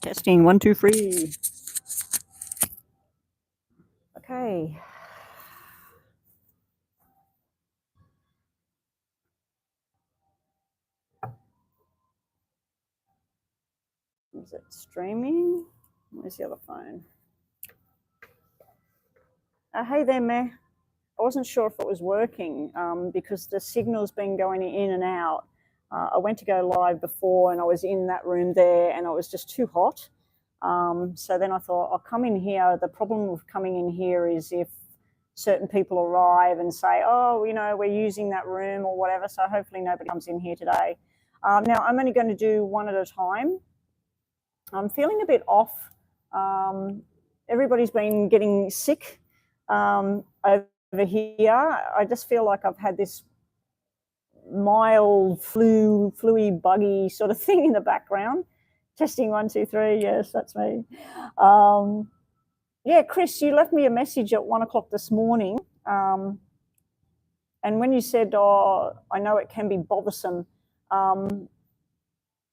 Testing 1, 2, 3. Okay. Is it streaming? Where's the other phone? Hey there, Meh. I wasn't sure if it was working because the signal's been going in and out. I went to go live before and I was in that room there and it was just too hot. So then I thought, I'll come in here. The problem with coming in here is if certain people arrive and say, oh, you know, we're using that room or whatever. So hopefully nobody comes in here today. Now, I'm only going to do one at a time. I'm feeling a bit off. Everybody's been getting sick over here. I just feel like I've had this mild flu-y, buggy sort of thing in the background. Testing 1, 2, 3. Yes, that's me. Yeah, Chris, you left me a message at 1 o'clock this morning. And when you said, oh, I know it can be bothersome, I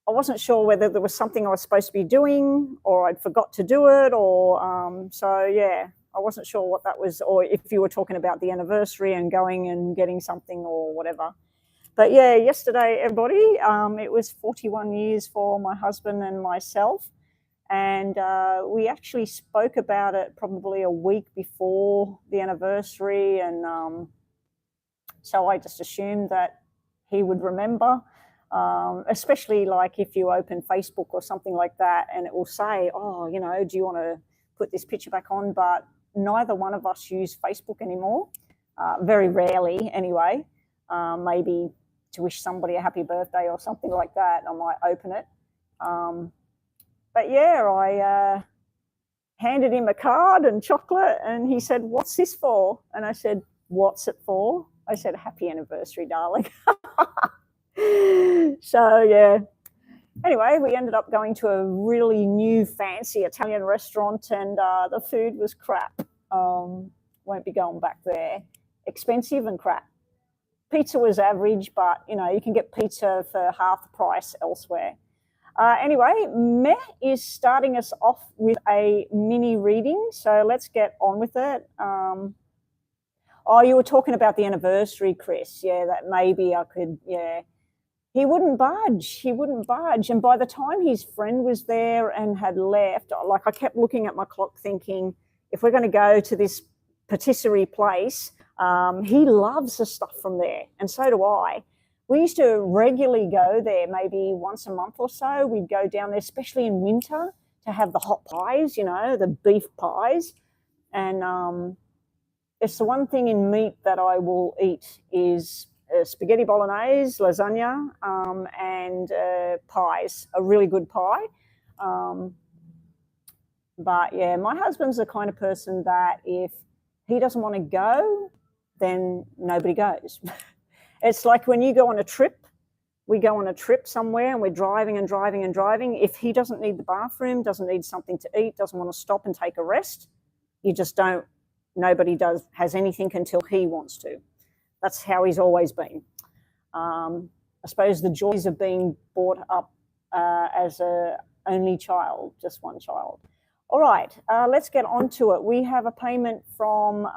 wasn't sure whether there was something I was supposed to be doing or I'd forgot to do it or so, yeah, I wasn't sure what that was or if you were talking about the anniversary and going and getting something or whatever. But yeah, yesterday, everybody, it was 41 years for my husband and myself. And we actually spoke about it probably a week before the anniversary. And so I just assumed that he would remember, especially like if you open Facebook or something like that and it will say, oh, you know, do you want to put this picture back on? But neither one of us use Facebook anymore, very rarely anyway. Maybe to wish somebody a happy birthday or something like that, I might open it. But yeah, I handed him a card and chocolate and he said, what's this for? And I said, what's it for? I said, happy anniversary, darling. So yeah, anyway, we ended up going to a really new fancy Italian restaurant and the food was crap. Won't be going back there. Expensive and crap. Pizza was average, but you know, you can get pizza for half the price elsewhere. Anyway, Meh is starting us off with a mini reading, so let's get on with it. Oh, you were talking about the anniversary, Chris. Yeah, that maybe I could, yeah. He wouldn't budge. He wouldn't budge. And by the time his friend was there and had left, like I kept looking at my clock thinking, if we're going to go to this patisserie place, he loves the stuff from there, and so do I. We used to regularly go there, maybe once a month or so. We'd go down there, especially in winter, to have the hot pies, you know, the beef pies. And it's the one thing in meat that I will eat is spaghetti bolognese, lasagna, and pies, a really good pie. But yeah, my husband's the kind of person that if he doesn't want to go, then nobody goes. It's like when you go on a trip, we go on a trip somewhere and we're driving and driving and driving. If he doesn't need the bathroom, doesn't need something to eat, doesn't want to stop and take a rest, you just don't, nobody has anything until he wants to. That's how he's always been. I suppose the joys of being brought up as a only child, just one child. All right, let's get on to it. We have a payment from,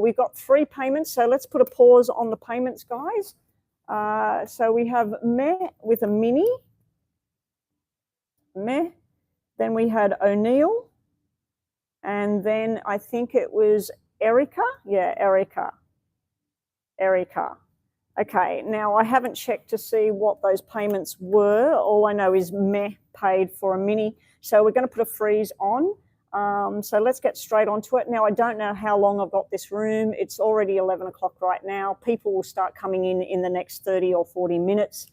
we've got 3 payments, so let's put a pause on the payments, guys. So we have Meh with a mini. Meh. Then we had O'Neill. And then I think it was Erica. Yeah, Erica. Okay, now I haven't checked to see what those payments were. All I know is Meh paid for a mini. So we're going to put a freeze on. So let's get straight onto it. Now, I don't know how long I've got this room. It's already 11 o'clock right now. People will start coming in the next 30 or 40 minutes.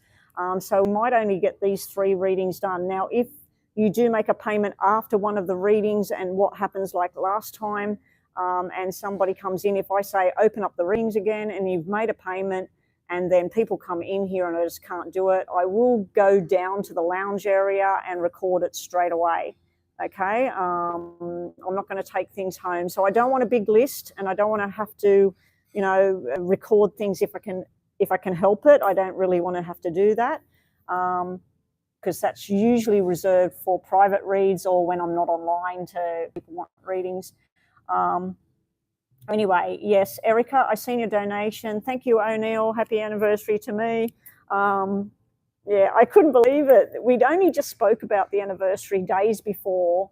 So we might only get these 3 readings done. Now, if you do make a payment after one of the readings and what happens like last time, and somebody comes in, if I say open up the readings again and you've made a payment and then people come in here and I just can't do it, I will go down to the lounge area and record it straight away. Okay, I'm not going to take things home. So I don't want a big list and I don't want to have to, you know, record things if I can help it. I don't really want to have to do that. because that's usually reserved for private reads or when I'm not online to people want readings. Anyway, yes, Erica, I seen your donation. Thank you, O'Neill. Happy anniversary to me. Yeah, I couldn't believe it. We'd only just spoke about the anniversary days before,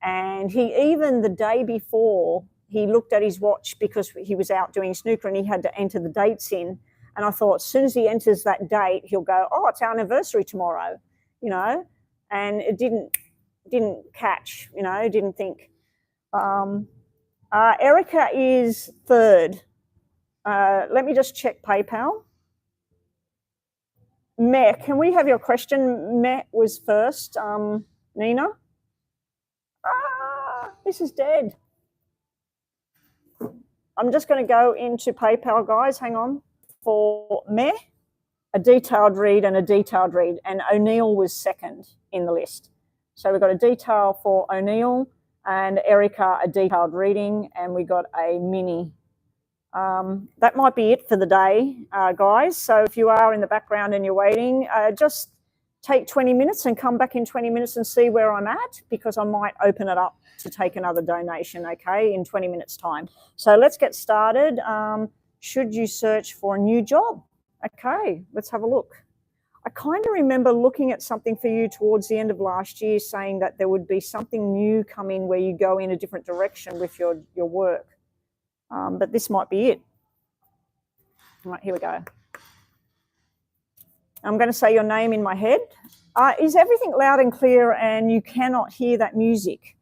and even the day before, he looked at his watch because he was out doing snooker and he had to enter the dates in. And I thought, as soon as he enters that date, he'll go, oh, it's our anniversary tomorrow, you know, and it didn't catch, you know, didn't think. Erica is third. Let me just check PayPal. Meh, can we have your question? Meh was first. Nina? This is dead. I'm just going to go into PayPal, guys. Hang on. For Meh, a detailed read and a detailed read. And O'Neill was second in the list. So we've got a detail for O'Neill and Erica, a detailed reading. And we got a mini. That might be it for the day, guys. So if you are in the background and you're waiting, just take 20 minutes and come back in 20 minutes and see where I'm at, because I might open it up to take another donation, okay, in 20 minutes time. So let's get started. Should you search for a new job? Okay, let's have a look. I kind of remember looking at something for you towards the end of last year saying that there would be something new come in where you go in a different direction with your work. But this might be it. All right, here we go. I'm going to say your name in my head. Is everything loud and clear and you cannot hear that music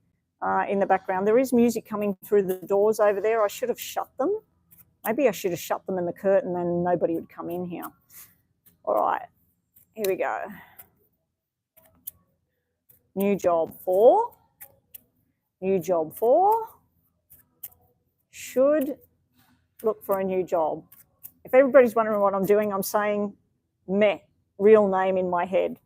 in the background? There is music coming through the doors over there. I should have shut them. Maybe I should have shut them in the curtain and nobody would come in here. All right, here we go. New job 4. New job 4. Should look for a new job. If everybody's wondering what I'm doing, I'm saying meh, real name in my head.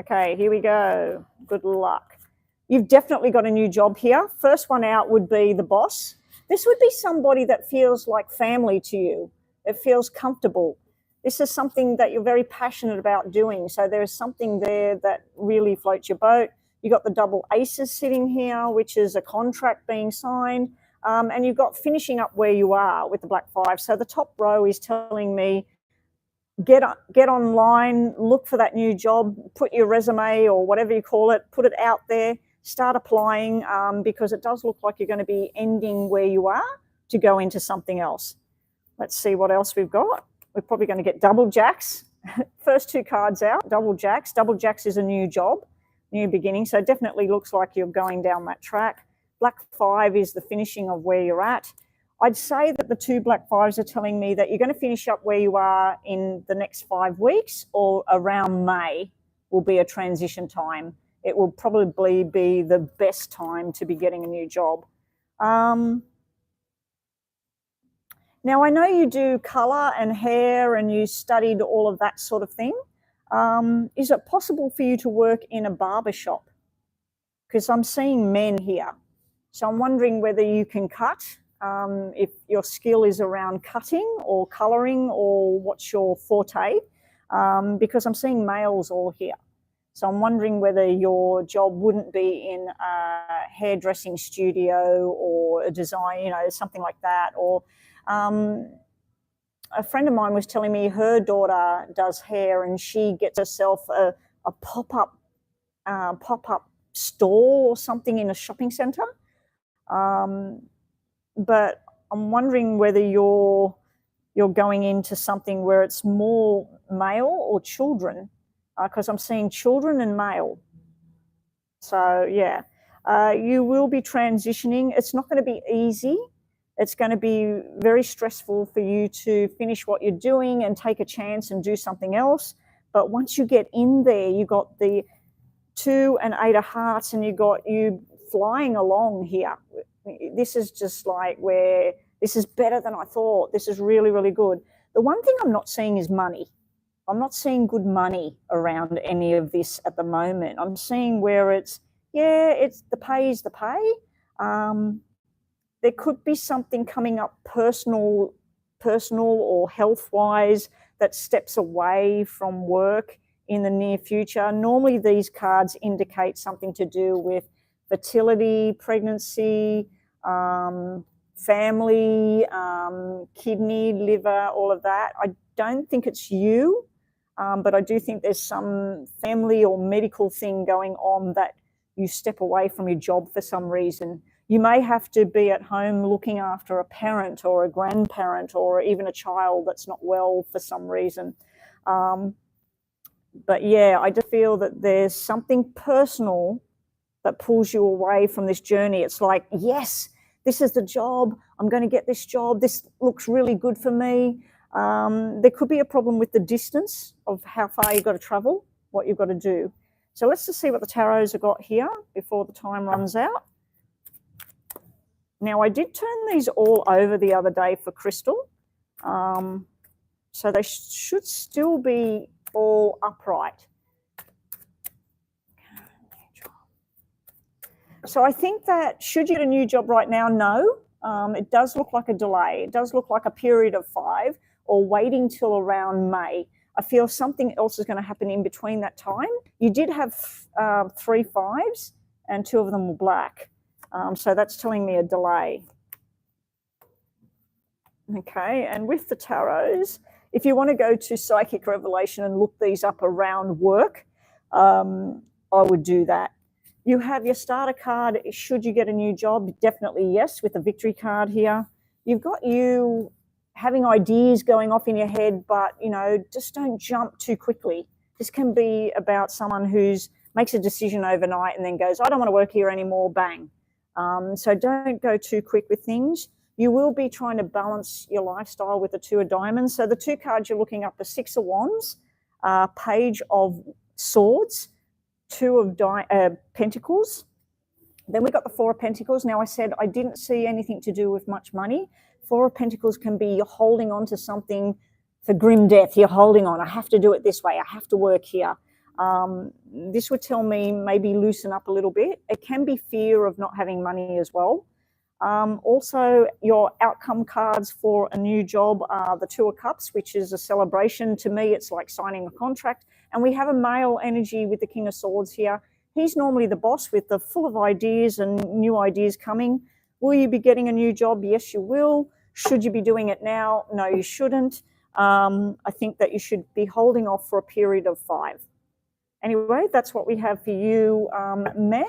Okay, here we go. Good luck. You've definitely got a new job here. First one out would be the boss. This would be somebody that feels like family to you. It feels comfortable. This is something that you're very passionate about doing. So there is something there that really floats your boat. You've got the double aces sitting here, which is a contract being signed. And you've got finishing up where you are with the black 5. So the top row is telling me, get online, look for that new job, put your resume or whatever you call it, put it out there, start applying, because it does look like you're going to be ending where you are to go into something else. Let's see what else we've got. We're probably going to get double jacks. First 2 cards out, double jacks. Double jacks is a new job, new beginning. So it definitely looks like you're going down that track. Black 5 is the finishing of where you're at. I'd say that the 2 black 5s are telling me that you're going to finish up where you are in the next 5 weeks, or around May will be a transition time. It will probably be the best time to be getting a new job. Now, I know you do colour and hair and you studied all of that sort of thing. Is it possible for you to work in a barber shop? Because I'm seeing men here. So I'm wondering whether you can cut, if your skill is around cutting or colouring, or what's your forte, because I'm seeing males all here. So I'm wondering whether your job wouldn't be in a hairdressing studio or a design, you know, something like that. Or a friend of mine was telling me her daughter does hair and she gets herself a pop-up store or something in a shopping centre. But I'm wondering whether you're going into something where it's more male or children, because I'm seeing children and male. So yeah, you will be transitioning. It's not going to be easy. It's going to be very stressful for you to finish what you're doing and take a chance and do something else. But once you get in there, you got the 2 and 8 of hearts, and you got you flying along here. This is just like where this is better than I thought. This is really, really good. The one thing I'm not seeing is money. I'm not seeing good money around any of this at the moment. I'm seeing where it's the pay is the pay. There could be something coming up personal or health-wise that steps away from work in the near future. Normally these cards indicate something to do with fertility, pregnancy, family, kidney, liver, all of that. I don't think it's you, but I do think there's some family or medical thing going on that you step away from your job for some reason. You may have to be at home looking after a parent or a grandparent or even a child that's not well for some reason. But yeah, I just feel that there's something personal that pulls you away from this journey. It's like, yes, this is the job. I'm going to get this job. This looks really good for me. There could be a problem with the distance of how far you've got to travel, what you've got to do. So let's just see what the tarots have got here before the time runs out. Now, I did turn these all over the other day for crystal. So they should still be all upright. So I think that should you get a new job right now? No. It does look like a delay. It does look like a period of 5 or waiting till around May. I feel something else is going to happen in between that time. You did have 3 5s and 2 of them were black. So that's telling me a delay. Okay, and with the tarots, if you want to go to Psychic Revelation and look these up around work, I would do that. You have your starter card, should you get a new job? Definitely yes, with the victory card here. You've got you having ideas going off in your head, but, you know, just don't jump too quickly. This can be about someone who's makes a decision overnight and then goes, I don't want to work here anymore, bang. So don't go too quick with things. You will be trying to balance your lifestyle with the 2 of diamonds. So the 2 cards you're looking up are 6 of wands, page of swords, 2 of pentacles. Then we got the 4 of pentacles. Now I said I didn't see anything to do with much money. 4 of pentacles can be you're holding on to something for grim death. You're holding on. I have to do it this way. I have to work here. This would tell me maybe loosen up a little bit. It can be fear of not having money as well. Also, your outcome cards for a new job are the 2 of cups, which is a celebration. To me, it's like signing a contract. And we have a male energy with the King of Swords here. He's normally the boss with the full of ideas and new ideas coming. Will you be getting a new job? Yes, you will. Should you be doing it now? No, you shouldn't. I think that you should be holding off for a period of 5. Anyway, that's what we have for you, Meh.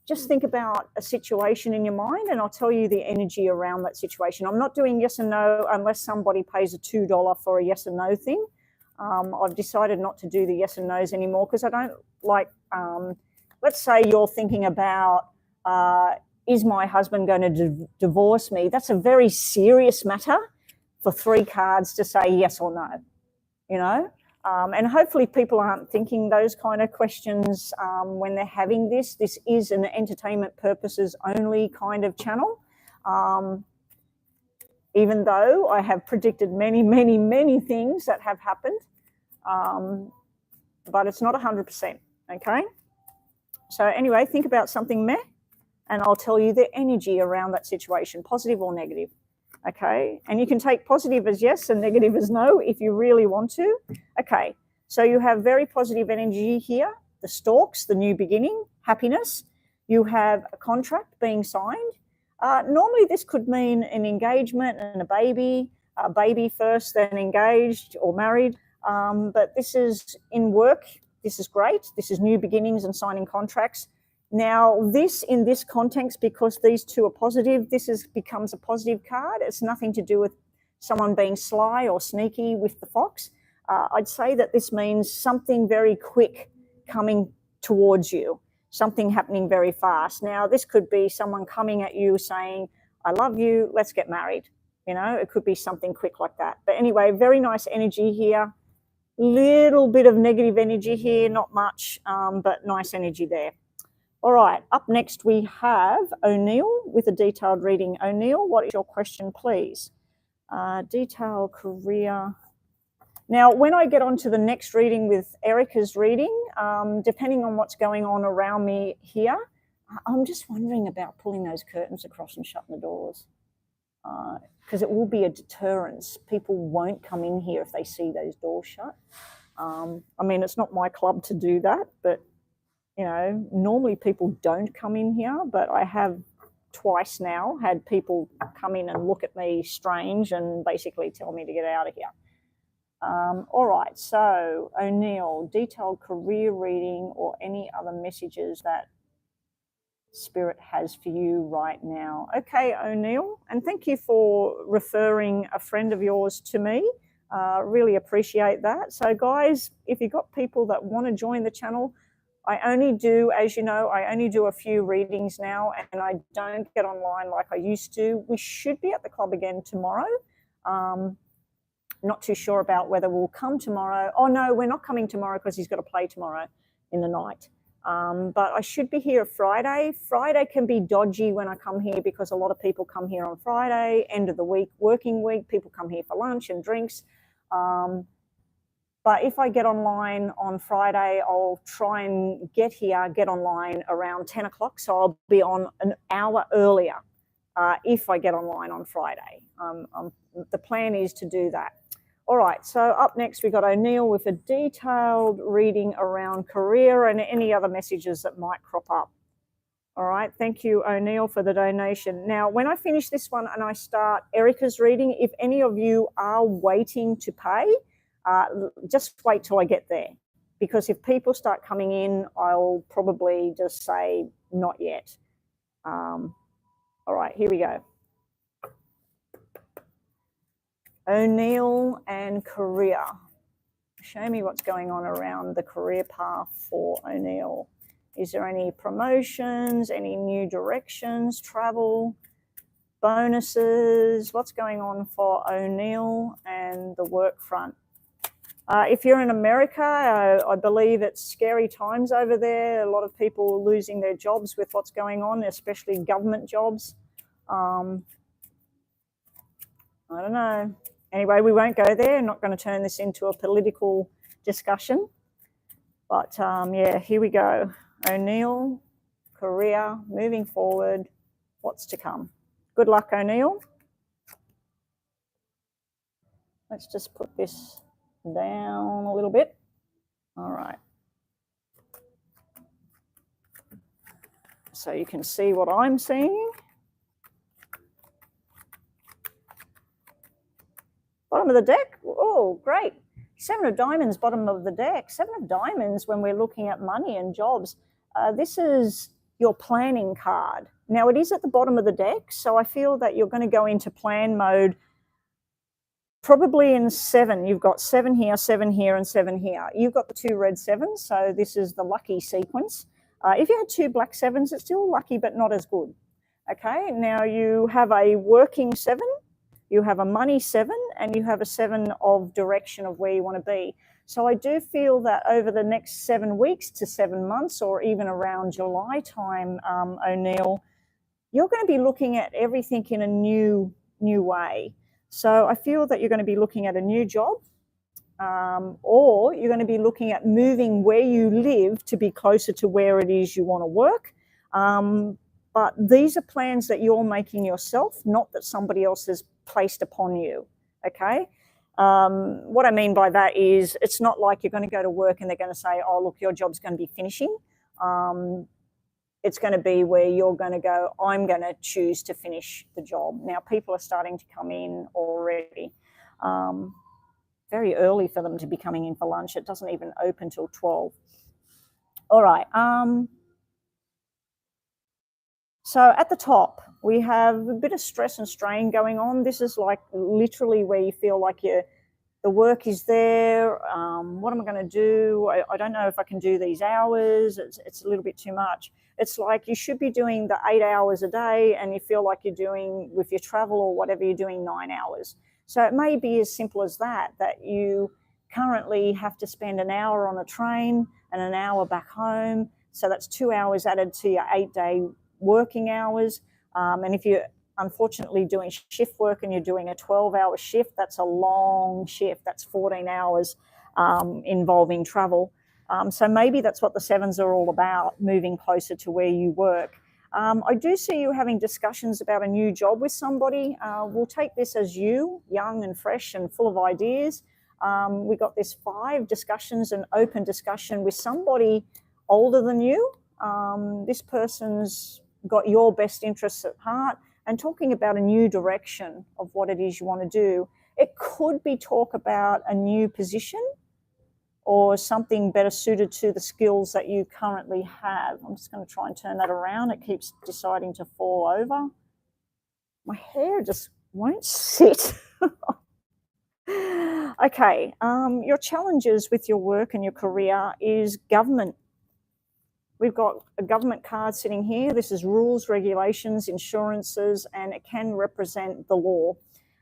Just think about a situation in your mind and I'll tell you the energy around that situation. I'm not doing yes and no unless somebody pays a $2 for a yes and no thing. I've decided not to do the yes and no's anymore because I don't like, let's say you're thinking about, is my husband going to divorce me? That's a very serious matter for 3 cards to say yes or no, you know? And hopefully people aren't thinking those kind of questions when they're having this. This is an entertainment purposes only kind of channel. Even though I have predicted many, many, many things that have happened. But it's not 100%, okay? So anyway, think about something meh, and I'll tell you the energy around that situation, positive or negative. Okay, and you can take positive as yes and negative as no if you really want to. Okay, so you have very positive energy here, the storks, the new beginning, happiness. You have a contract being signed. Normally this could mean an engagement and a baby first, then engaged or married. But this is in work. This is great. This is new beginnings and signing contracts. Now, this in this context, because these 2 are positive, becomes a positive card. It's nothing to do with someone being sly or sneaky with the fox. I'd say that this means something very quick coming towards you, something happening very fast. Now, this could be someone coming at you saying, I love you, let's get married. You know, it could be something quick like that. But anyway, very nice energy here. Little bit of negative energy here, not much, but nice energy there. All right, up next we have O'Neill with a detailed reading. O'Neill, what is your question, please? Detailed career. Now, when I get on to the next reading with Erica's reading, depending on what's going on around me here, I'm just wondering about pulling those curtains across and shutting the doors. because it will be a deterrence. People won't come in here if they see those doors shut. I mean, it's not my club to do that, but, you know, normally people don't come in here, but I have twice now had people come in and look at me strange and basically tell me to get out of here. All right, so O'Neill, detailed career reading or any other messages that Spirit has for you right now. Okay, O'Neill, and thank you for referring a friend of yours to me. Really appreciate that. So guys, if you've got people that want to join the channel, I only do, as you know, I only do a few readings now, and I don't get online like I used to. We should be at the club again tomorrow. Not too sure about whether we'll come tomorrow. Oh no, we're not coming tomorrow because he's got to play tomorrow in the night. But I should be here Friday. Friday can be dodgy when I come here because a lot of people come here on Friday, end of the week, working week. People come here for lunch and drinks. But if I get online on Friday, I'll try and get online around 10 o'clock. So I'll be on an hour earlier if I get online on Friday. The plan is to do that. All right, so up next we got O'Neill with a detailed reading around career and any other messages that might crop up. All right, thank you, O'Neill, for the donation. Now, when I finish this one and I start Erica's reading, if any of you are waiting to pay, just wait till I get there. Because if people start coming in, I'll probably just say not yet. All right, here we go. O'Neill and career. Show me what's going on around the career path for O'Neill. Is there any promotions, any new directions, travel, bonuses? What's going on for O'Neill and the work front? If you're in America, I believe it's scary times over there. A lot of people are losing their jobs with what's going on, especially government jobs. I don't know. Anyway, we won't go there. I'm not going to turn this into a political discussion. But yeah, here we go. O'Neill, career, moving forward, what's to come. Good luck, O'Neill. Let's just put this down a little bit. All right. So you can see what I'm seeing. Bottom of the deck. Oh, great. 7 of diamonds, bottom of the deck. 7 of diamonds when we're looking at money and jobs. This is your planning card. Now, it is at the bottom of the deck, so I feel that you're going to go into plan mode probably in 7. You've got 7 here, 7 here, and 7 here. You've got the 2 red 7s, so this is the lucky sequence. If you had 2 black 7s, it's still lucky, but not as good. Okay, now you have a working 7. You have a money 7, and you have a 7 of direction of where you want to be. So I do feel that over the next 7 weeks to 7 months, or even around July time, O'Neill, you're going to be looking at everything in a new way. So I feel that you're going to be looking at a new job, or you're going to be looking at moving where you live to be closer to where it is you want to work. But these are plans that you're making yourself, not that somebody else has placed upon you, okay? What I mean by that is it's not like you're going to go to work and they're going to say, oh, look, your job's going to be finishing. It's going to be where you're going to go, I'm going to choose to finish the job. Now, people are starting to come in already. Very early for them to be coming in for lunch. It doesn't even open till 12. All right. So at the top, we have a bit of stress and strain going on. This is like literally where you feel like the work is there. What am I going to do? I don't know if I can do these hours. It's a little bit too much. It's like you should be doing the 8 hours a day and you feel like you're doing, with your travel or whatever, you're doing 9 hours. So it may be as simple as that you currently have to spend an hour on a train and an hour back home. So that's 2 hours added to your 8-day working hours. And if you're unfortunately doing shift work and you're doing a 12-hour shift, that's a long shift. That's 14 hours involving travel. So maybe that's what the 7s are all about, moving closer to where you work. I do see you having discussions about a new job with somebody. We'll take this as you, young and fresh and full of ideas. We got this 5 discussions, an open discussion with somebody older than you. This person's got your best interests at heart and talking about a new direction of what it is you want to do. It could be talk about a new position or something better suited to the skills that you currently have. I'm just going to try and turn that around. It keeps deciding to fall over. My hair just won't sit. Okay, your challenges with your work and your career is government. We've got a government card sitting here. This is rules, regulations, insurances, and it can represent the law.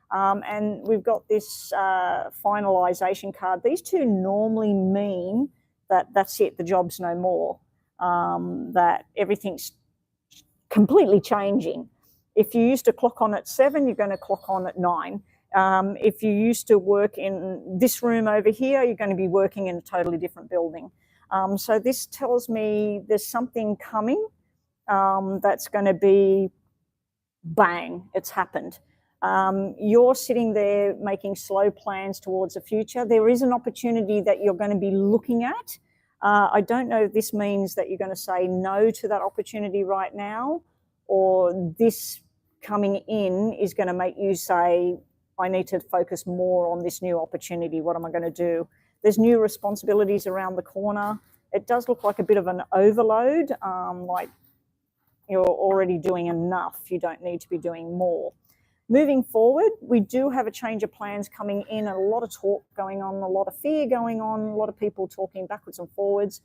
And we've got this finalisation card. These two normally mean that that's it, the job's no more, that everything's completely changing. If you used to clock on at 7, you're going to clock on at 9. If you used to work in this room over here, you're going to be working in a totally different building. So this tells me there's something coming that's going to be bang, it's happened. You're sitting there making slow plans towards the future. There is an opportunity that you're going to be looking at. I don't know if this means that you're going to say no to that opportunity right now, or this coming in is going to make you say, I need to focus more on this new opportunity. What am I going to do? There's new responsibilities around the corner. It does look like a bit of an overload, like you're already doing enough. You don't need to be doing more. Moving forward, we do have a change of plans coming in, and a lot of talk going on, a lot of fear going on, a lot of people talking backwards and forwards.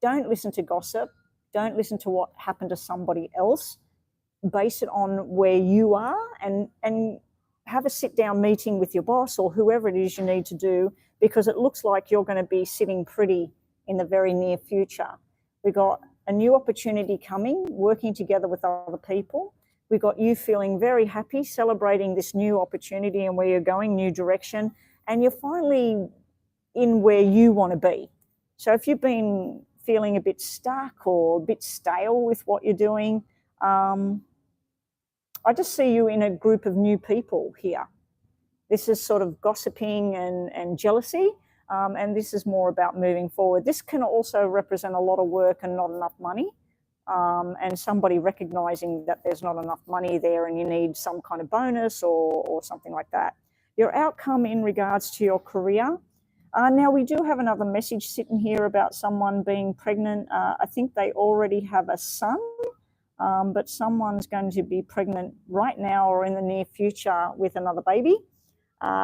Don't listen to gossip. Don't listen to what happened to somebody else. Base it on where you are, and have a sit-down meeting with your boss or whoever it is you need to do, because it looks like you're going to be sitting pretty in the very near future. We've got a new opportunity coming, working together with other people. We've got you feeling very happy, celebrating this new opportunity and where you're going, new direction, and you're finally in where you want to be. So if you've been feeling a bit stuck or a bit stale with what you're doing, I just see you in a group of new people here. This is sort of gossiping and jealousy, and this is more about moving forward. This can also represent a lot of work and not enough money, and somebody recognizing that there's not enough money there and you need some kind of bonus or something like that. Your outcome in regards to your career. Now, we do have another message sitting here about someone being pregnant. I think they already have a son. But someone's going to be pregnant right now or in the near future with another baby.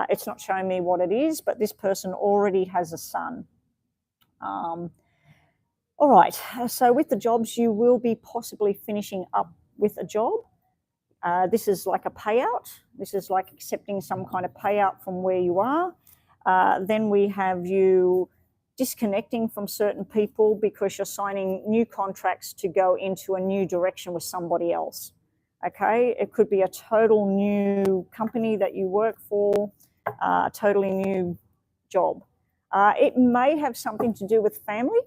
It's not showing me what it is, but this person already has a son. All right, so with the jobs, you will be possibly finishing up with a job. This is like a payout. This is like accepting some kind of payout from where you are. Then we have you disconnecting from certain people because you're signing new contracts to go into a new direction with somebody else. Okay, it could be a total new company that you work for, a totally new job. It may have something to do with family,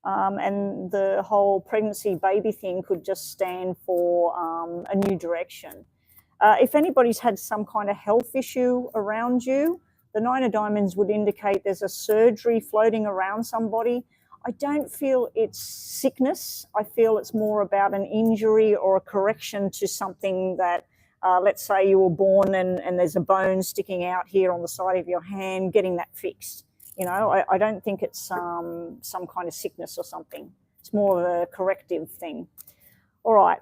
and the whole pregnancy baby thing could just stand for a new direction. If anybody's had some kind of health issue around you, the 9 of Diamonds would indicate there's a surgery floating around somebody. I don't feel it's sickness. I feel it's more about an injury or a correction to something that, let's say you were born and there's a bone sticking out here on the side of your hand, getting that fixed. You know, I don't think it's some kind of sickness or something. It's more of a corrective thing. All right.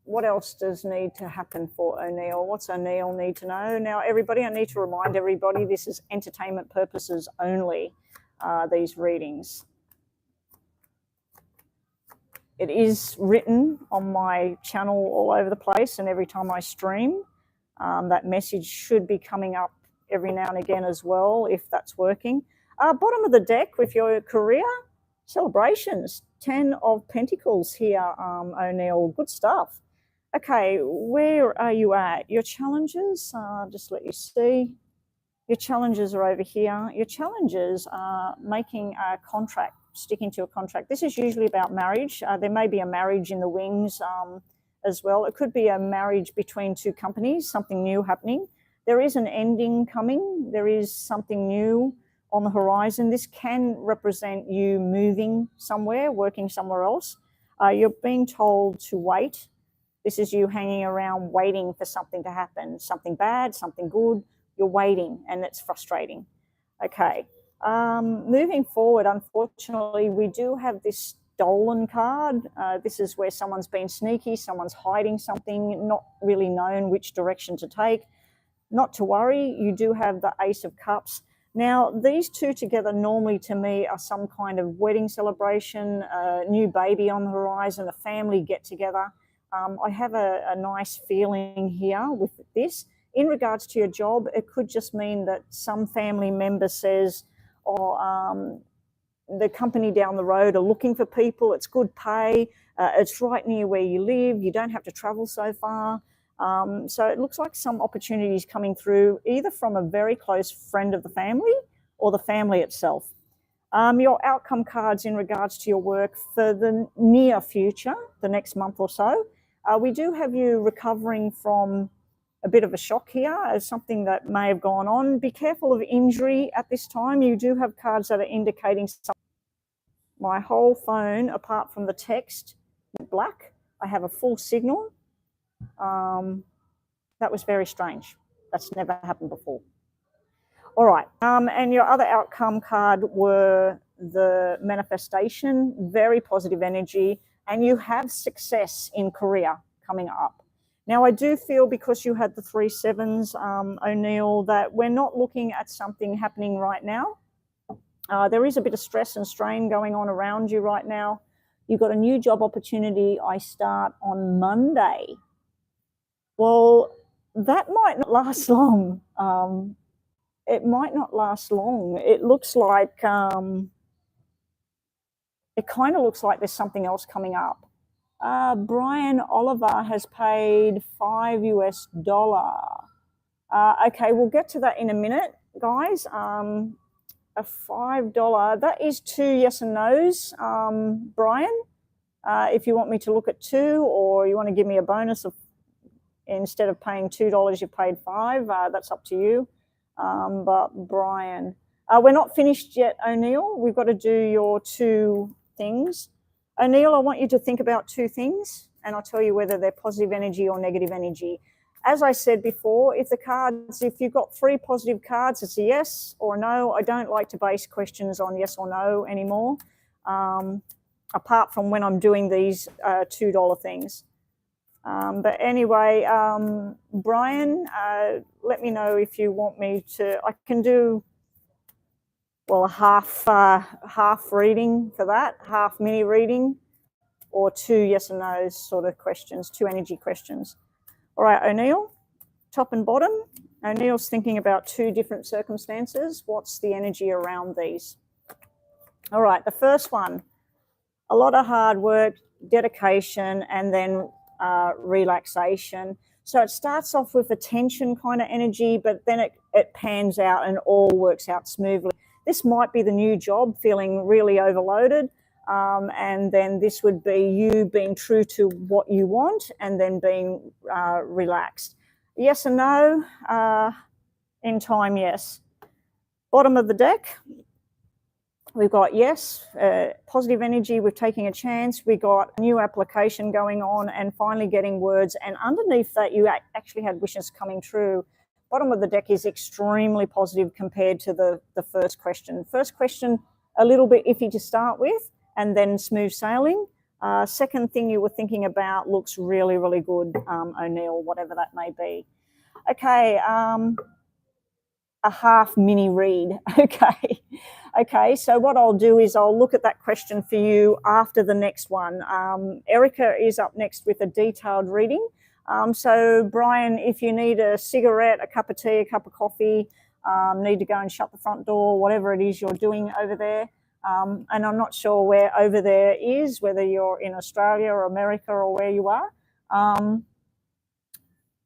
What else does need to happen for O'Neill? What's O'Neill need to know? Now, everybody, I need to remind everybody this is entertainment purposes only, these readings. It is written on my channel all over the place, and every time I stream, that message should be coming up every now and again as well, if that's working. Bottom of the deck with your career, celebrations, 10 of Pentacles here, O'Neill, good stuff. Okay, where are you at? Your challenges, just let you see. Your challenges are over here. Your challenges are making a contract sticking to a contract. This is usually about marriage. There may be a marriage in the wings as well. It could be a marriage between two companies, something new happening. There is an ending coming. There is something new on the horizon. This can represent you moving somewhere, working somewhere else. You're being told to wait. This is you hanging around waiting for something to happen, something bad, something good. You're waiting, and it's frustrating. Okay. Moving forward, unfortunately, we do have this stolen card. This is where someone's been sneaky, someone's hiding something, not really known which direction to take. Not to worry, you do have the Ace of Cups. Now, these two together normally to me are some kind of wedding celebration, a new baby on the horizon, a family get-together. I have a nice feeling here with this. In regards to your job, it could just mean that some family member says, the company down the road are looking for people, it's good pay, it's right near where you live, you don't have to travel so far. So it looks like some opportunities coming through either from a very close friend of the family or the family itself. Your outcome cards in regards to your work for the near future, the next month or so, we do have you recovering from a bit of a shock here as something that may have gone on. Be careful of injury at this time. You do have cards that are indicating something. My whole phone, apart from the text, black. I have a full signal. That was very strange. That's never happened before. All right. And your other outcome card were the manifestation, very positive energy, and you have success in career coming up. Now, I do feel because you had the 3 sevens, O'Neill, that we're not looking at something happening right now. There is a bit of stress and strain going on around you right now. You've got a new job opportunity. I start on Monday. Well, that might not last long. It might not last long. It looks like, it kind of looks like there's something else coming up. Brian Oliver has paid $5 US. Okay, we'll get to that in a minute, guys. A $5, that is 2 yes and no's, Brian. If you want me to look at 2, or you want to give me a bonus of, instead of paying $2, you paid 5, that's up to you. But Brian, we're not finished yet, O'Neill. We've got to do your 2 things. O'Neill, I want you to think about 2 things, and I'll tell you whether they're positive energy or negative energy. As I said before, if you've got 3 positive cards, it's a yes or a no. I don't like to base questions on yes or no anymore, apart from when I'm doing these $2 things. But anyway, Brian, let me know if you want me to. I can do, well, a half reading for that, half mini reading, or 2 yes and no's sort of questions, 2 energy questions. All right, O'Neill, top and bottom. O'Neill's thinking about 2 different circumstances. What's the energy around these? All right, the first one, a lot of hard work, dedication, and then relaxation. So it starts off with a tension kind of energy, but then it pans out and all works out smoothly. This might be the new job, feeling really overloaded. And then this would be you being true to what you want and then being relaxed. Yes and no, in time, yes. Bottom of the deck, we've got yes, positive energy, we're taking a chance, we got a new application going on and finally getting words, and underneath that you actually had wishes coming true. Bottom of the deck is extremely positive compared to the first question. First question, a little bit iffy to start with, and then smooth sailing. Second thing you were thinking about looks really, really good, O'Neill, whatever that may be. Okay, a half mini read. Okay, so what I'll do is I'll look at that question for you after the next one. Erica is up next with a detailed reading. So Brian, if you need a cigarette, a cup of tea, a cup of coffee, need to go and shut the front door, whatever it is you're doing over there. And I'm not sure where over there is, whether you're in Australia or America or where you are.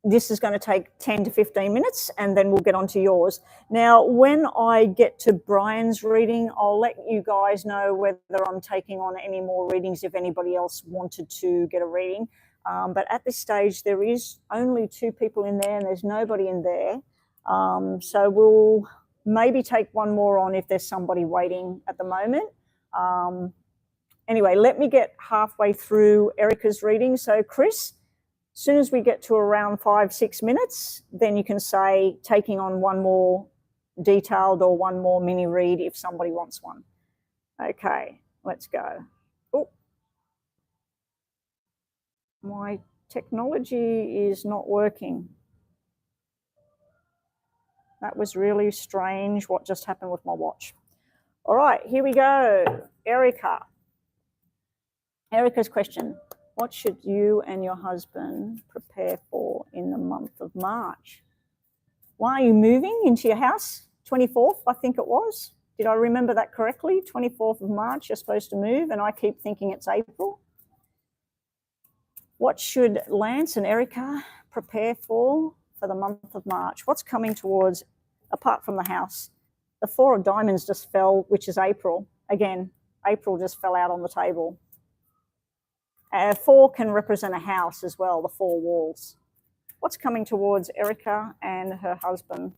this is going to take 10 to 15 minutes, and then we'll get on to yours. Now, when I get to Brian's reading, I'll let you guys know whether I'm taking on any more readings if anybody else wanted to get a reading. But at this stage, there is only 2 people in there and there's nobody in there. So we'll maybe take one more on if there's somebody waiting at the moment. Anyway, let me get halfway through Erica's reading. So Chris, as soon as we get to around 5-6 minutes, then you can say taking on one more detailed or one more mini read if somebody wants one. Okay, let's go. Oh, my technology is not working. That was really strange what just happened with my watch. All right, here we go. Erica. Erica's question. What should you and your husband prepare for in the month of March? Why are you moving into your house? 24th, I think it was. Did I remember that correctly? 24th of March, you're supposed to move, and I keep thinking it's April. What should Lance and Erica prepare for the month of March? What's coming towards, apart from the house? The 4 of diamonds just fell, which is April. Again, April just fell out on the table. 4 can represent a house as well, the 4 walls. What's coming towards Erica and her husband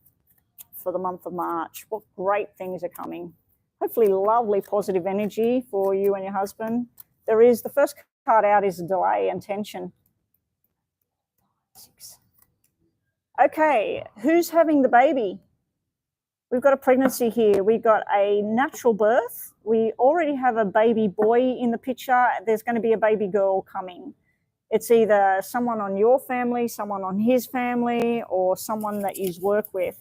for the month of March? What great things are coming? Hopefully lovely positive energy for you and your husband. There is, the first card out is delay and tension. 6. Okay, who's having the baby? We've got a pregnancy here. We've got a natural birth. We already have a baby boy in the picture. There's going to be a baby girl coming. It's either someone on your family, someone on his family, or someone that you work with.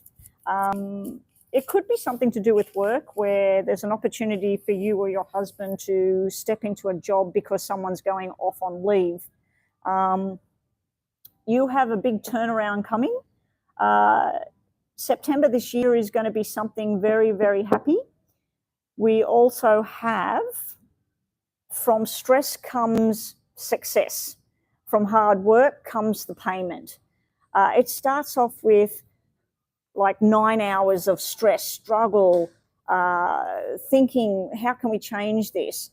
It could be something to do with work where there's an opportunity for you or your husband to step into a job because someone's going off on leave. You have a big turnaround coming. September this year is going to be something very, very happy. We also have, from stress comes success. From hard work comes the payment. It starts off with like 9 hours of stress, struggle, thinking, how can we change this?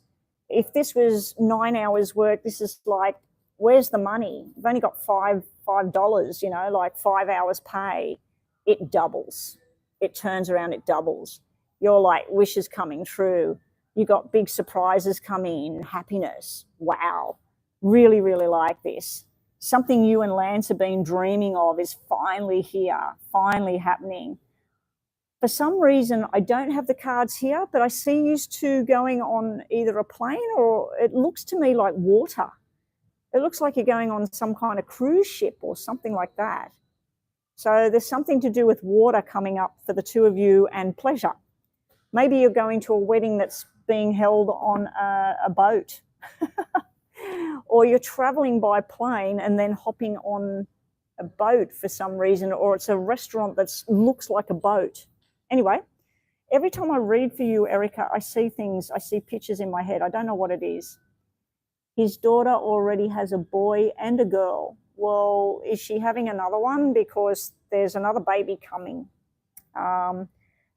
If this was 9 hours work, this is like, where's the money? You've only got $5, you know, like 5 hours pay. It doubles. It turns around, it doubles. You're like, wishes coming true. You got big surprises coming in, happiness. Wow. Really, really like this. Something you and Lance have been dreaming of is finally here, finally happening. For some reason, I don't have the cards here, but I see you 2 going on either a plane or it looks to me like water. It looks like you're going on some kind of cruise ship or something like that. So there's something to do with water coming up for the 2 of you and pleasure. Maybe you're going to a wedding that's being held on a boat. Or you're traveling by plane and then hopping on a boat for some reason, or it's a restaurant that looks like a boat. Anyway, every time I read for you, Erica, I see things, I see pictures in my head. I don't know what it is. His daughter already has a boy and a girl. Well, is she having another one? Because there's another baby coming.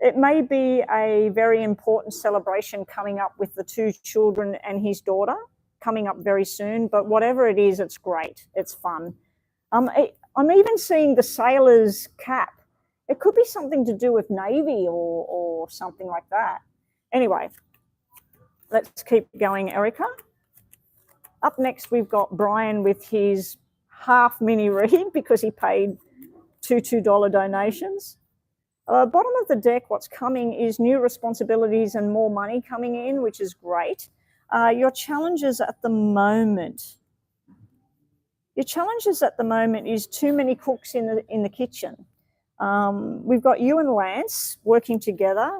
It may be a very important celebration coming up with the 2 children and his daughter coming up very soon, but whatever it is, it's great. It's fun. I'm even seeing the sailor's cap. It could be something to do with Navy or something like that. Anyway, let's keep going, Erica. Up next, we've got Brian with his half mini read because he paid 2 $2 donations. Bottom of the deck, what's coming is new responsibilities and more money coming in, which is great. Your challenges at the moment is too many cooks in the kitchen. We've got you and Lance working together,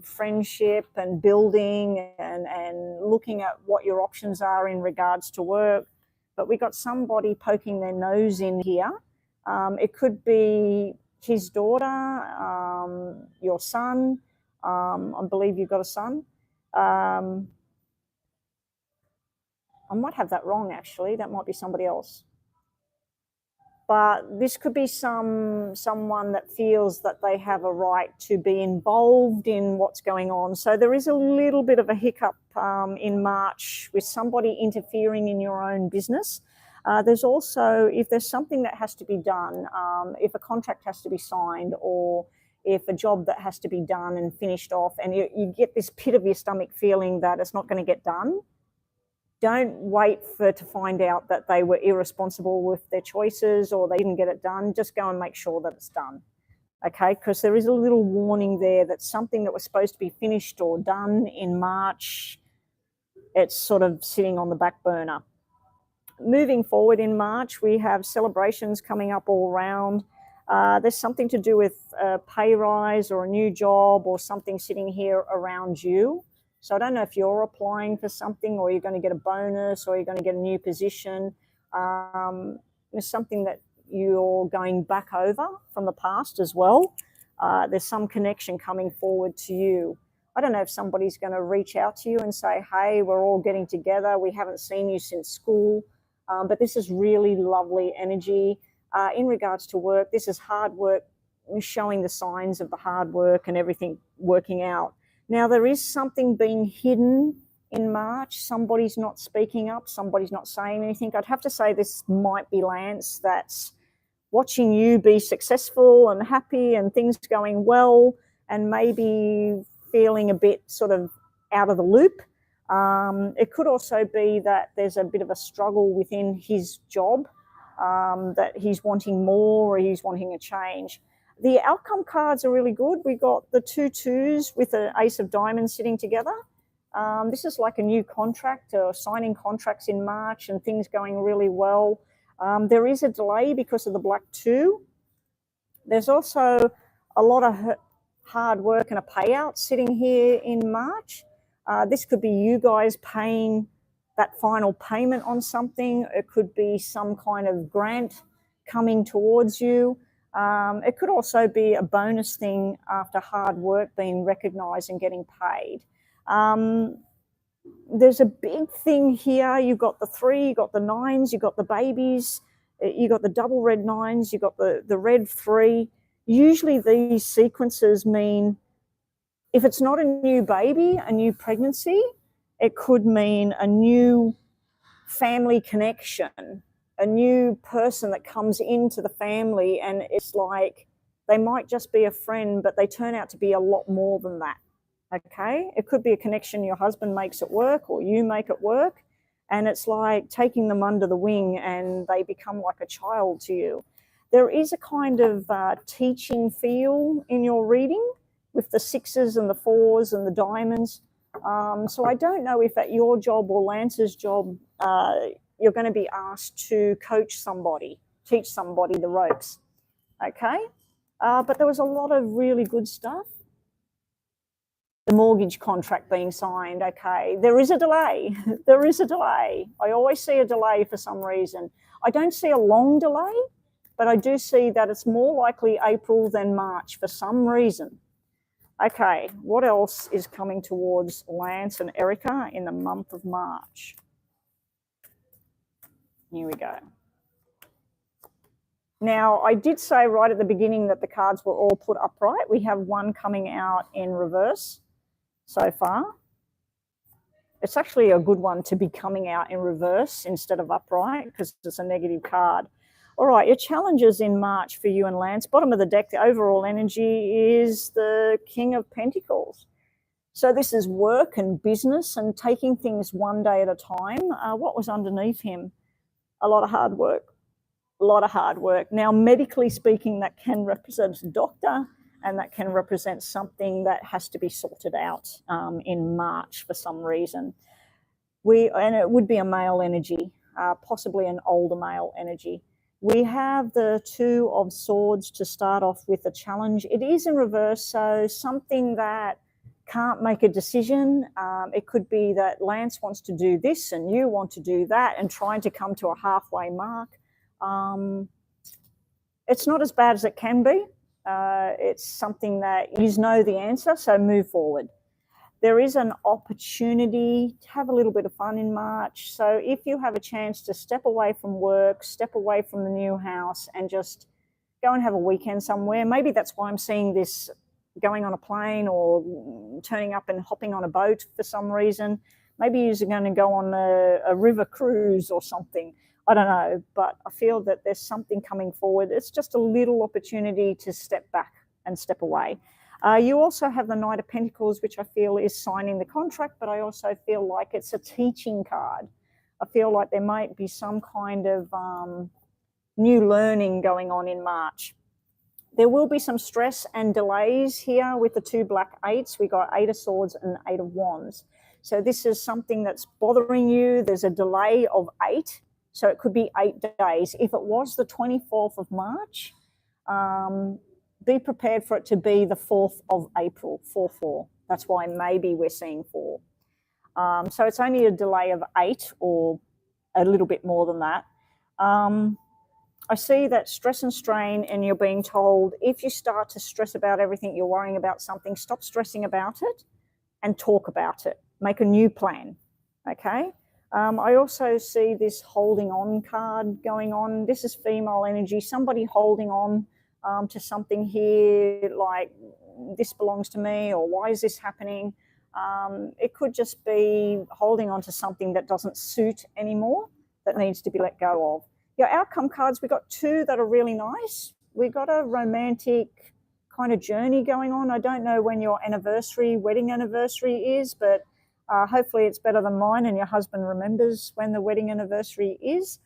friendship and building and looking at what your options are in regards to work. But we got somebody poking their nose in here. It could be his daughter, your son. I believe you've got a son. I might have that wrong, actually. That might be somebody else. but this could be someone that feels that they have a right to be involved in what's going on. So there is a little bit of a hiccup in March with somebody interfering in your own business. There's also, if there's something that has to be done, if a contract has to be signed, or if a job that has to be done and finished off, and you get this pit of your stomach feeling that it's not going to get done, don't wait to find out that they were irresponsible with their choices or they didn't get it done. Just go and make sure that it's done, okay? Because there is a little warning there that something that was supposed to be finished or done in March, it's sort of sitting on the back burner. Moving forward in March, we have celebrations coming up all around. There's something to do with a pay rise or a new job or something sitting here around you. So I don't know if you're applying for something or you're going to get a bonus or you're going to get a new position. There's something that you're going back over from the past as well. There's some connection coming forward to you. I don't know if somebody's going to reach out to you and say, hey, we're all getting together. We haven't seen you since school. But this is really lovely energy. In regards to work, this is hard work, showing the signs of the hard work and everything working out. Now, there is something being hidden in March. Somebody's not speaking up. Somebody's not saying anything. I'd have to say this might be Lance that's watching you be successful and happy and things going well and maybe feeling a bit sort of out of the loop. It could also be that there's a bit of a struggle within his job, that he's wanting more or he's wanting a change. The outcome cards are really good. We got the 2 2s with the Ace of Diamonds sitting together. This is like a new contract or signing contracts in March and things going really well. There is a delay because of the Black 2. There's also a lot of hard work and a payout sitting here in March. This could be you guys paying that final payment on something. It could be some kind of grant coming towards you. It could also be a bonus thing after hard work being recognised and getting paid. There's a big thing here. You've got the 3, you've got the 9s, you've got the babies, you've got the double red 9s, you've got the red 3. Usually these sequences mean if it's not a new baby, a new pregnancy, it could mean a new family connection, a new person that comes into the family, and it's like they might just be a friend, but they turn out to be a lot more than that, okay? It could be a connection your husband makes at work or you make at work, and it's like taking them under the wing and they become like a child to you. There is a kind of teaching feel in your reading with the 6s and the 4s and the diamonds. So I don't know if at your job or Lance's job, you're going to be asked to coach somebody, teach somebody the ropes, okay? But there was a lot of really good stuff. The mortgage contract being signed, okay. There is a delay. There is a delay. I always see a delay for some reason. I don't see a long delay, but I do see that it's more likely April than March for some reason. Okay, what else is coming towards Lance and Erica in the month of March? Here we go. Now, I did say right at the beginning that the cards were all put upright. We have one coming out in reverse so far. It's actually a good one to be coming out in reverse instead of upright because it's a negative card. All right, your challenges in March for you and Lance. Bottom of the deck, the overall energy is the King of Pentacles. So this is work and business and taking things one day at a time. What was underneath him? A lot of hard work. A lot of hard work. Now, medically speaking, that can represent a doctor and that can represent something that has to be sorted out in March for some reason. And it would be a male energy, possibly an older male energy. We have the 2 of Swords to start off with a challenge. It is in reverse, so something that can't make a decision. It could be that Lance wants to do this and you want to do that and trying to come to a halfway mark. It's not as bad as it can be. It's something that you know the answer, so move forward. There is an opportunity to have a little bit of fun in March. So if you have a chance to step away from work, step away from the new house, and just go and have a weekend somewhere, maybe that's why I'm seeing this going on a plane or turning up and hopping on a boat for some reason. Maybe you're going to go on a river cruise or something. I don't know, but I feel that there's something coming forward. It's just a little opportunity to step back and step away. You also have the Knight of Pentacles, which I feel is signing the contract, but I also feel like it's a teaching card. I feel like there might be some kind of new learning going on in March. There will be some stress and delays here with the two black eights. We got 8 of Swords and 8 of Wands. So this is something that's bothering you. There's a delay of 8. So it could be 8 days. If it was the 24th of March, be prepared for it to be the 4th of April, 4-4. That's why maybe we're seeing 4. So it's only a delay of 8 or a little bit more than that. I see that stress and strain, and you're being told if you start to stress about everything, you're worrying about something, stop stressing about it and talk about it. Make a new plan, okay? I also see this holding on card going on. This is female energy, somebody holding on to something here, like this belongs to me, or why is this happening? It could just be holding on to something that doesn't suit anymore, that needs to be let go of. Your outcome cards, we got 2 that are really nice. We got a romantic kind of journey going on. I don't know when your anniversary, wedding anniversary is, but hopefully it's better than mine and your husband remembers when the wedding anniversary is.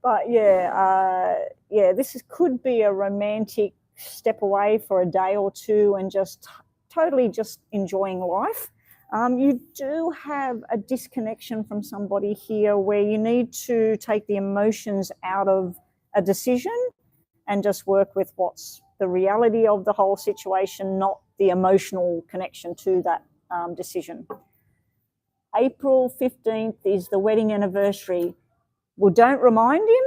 But this could be a romantic step away for a day or two and just totally just enjoying life. You do have a disconnection from somebody here where you need to take the emotions out of a decision and just work with what's the reality of the whole situation, not the emotional connection to that decision. April 15th is the wedding anniversary. Well, don't remind him.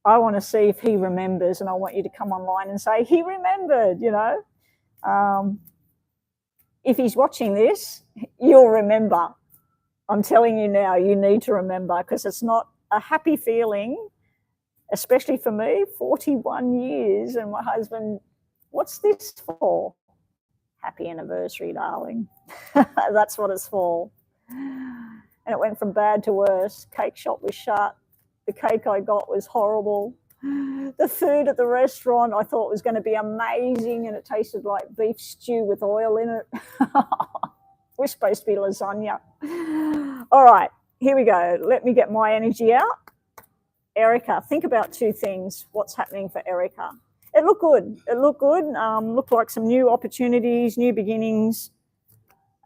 I want to see if he remembers, and I want you to come online and say, he remembered, you know. If he's watching this, you'll remember. I'm telling you now, you need to remember, because it's not a happy feeling, especially for me, 41 years, and my husband, what's this for? Happy anniversary, darling. That's what it's for. And it went from bad to worse. Cake shop was shut. The cake I got was horrible. The food at the restaurant I thought was going to be amazing, and it tasted like beef stew with oil in it. We're supposed to be lasagna. All right, here we go. Let me get my energy out. Erica, think about 2 things. What's happening for Erica? It looked good. It looked good. Looked like some new opportunities, new beginnings.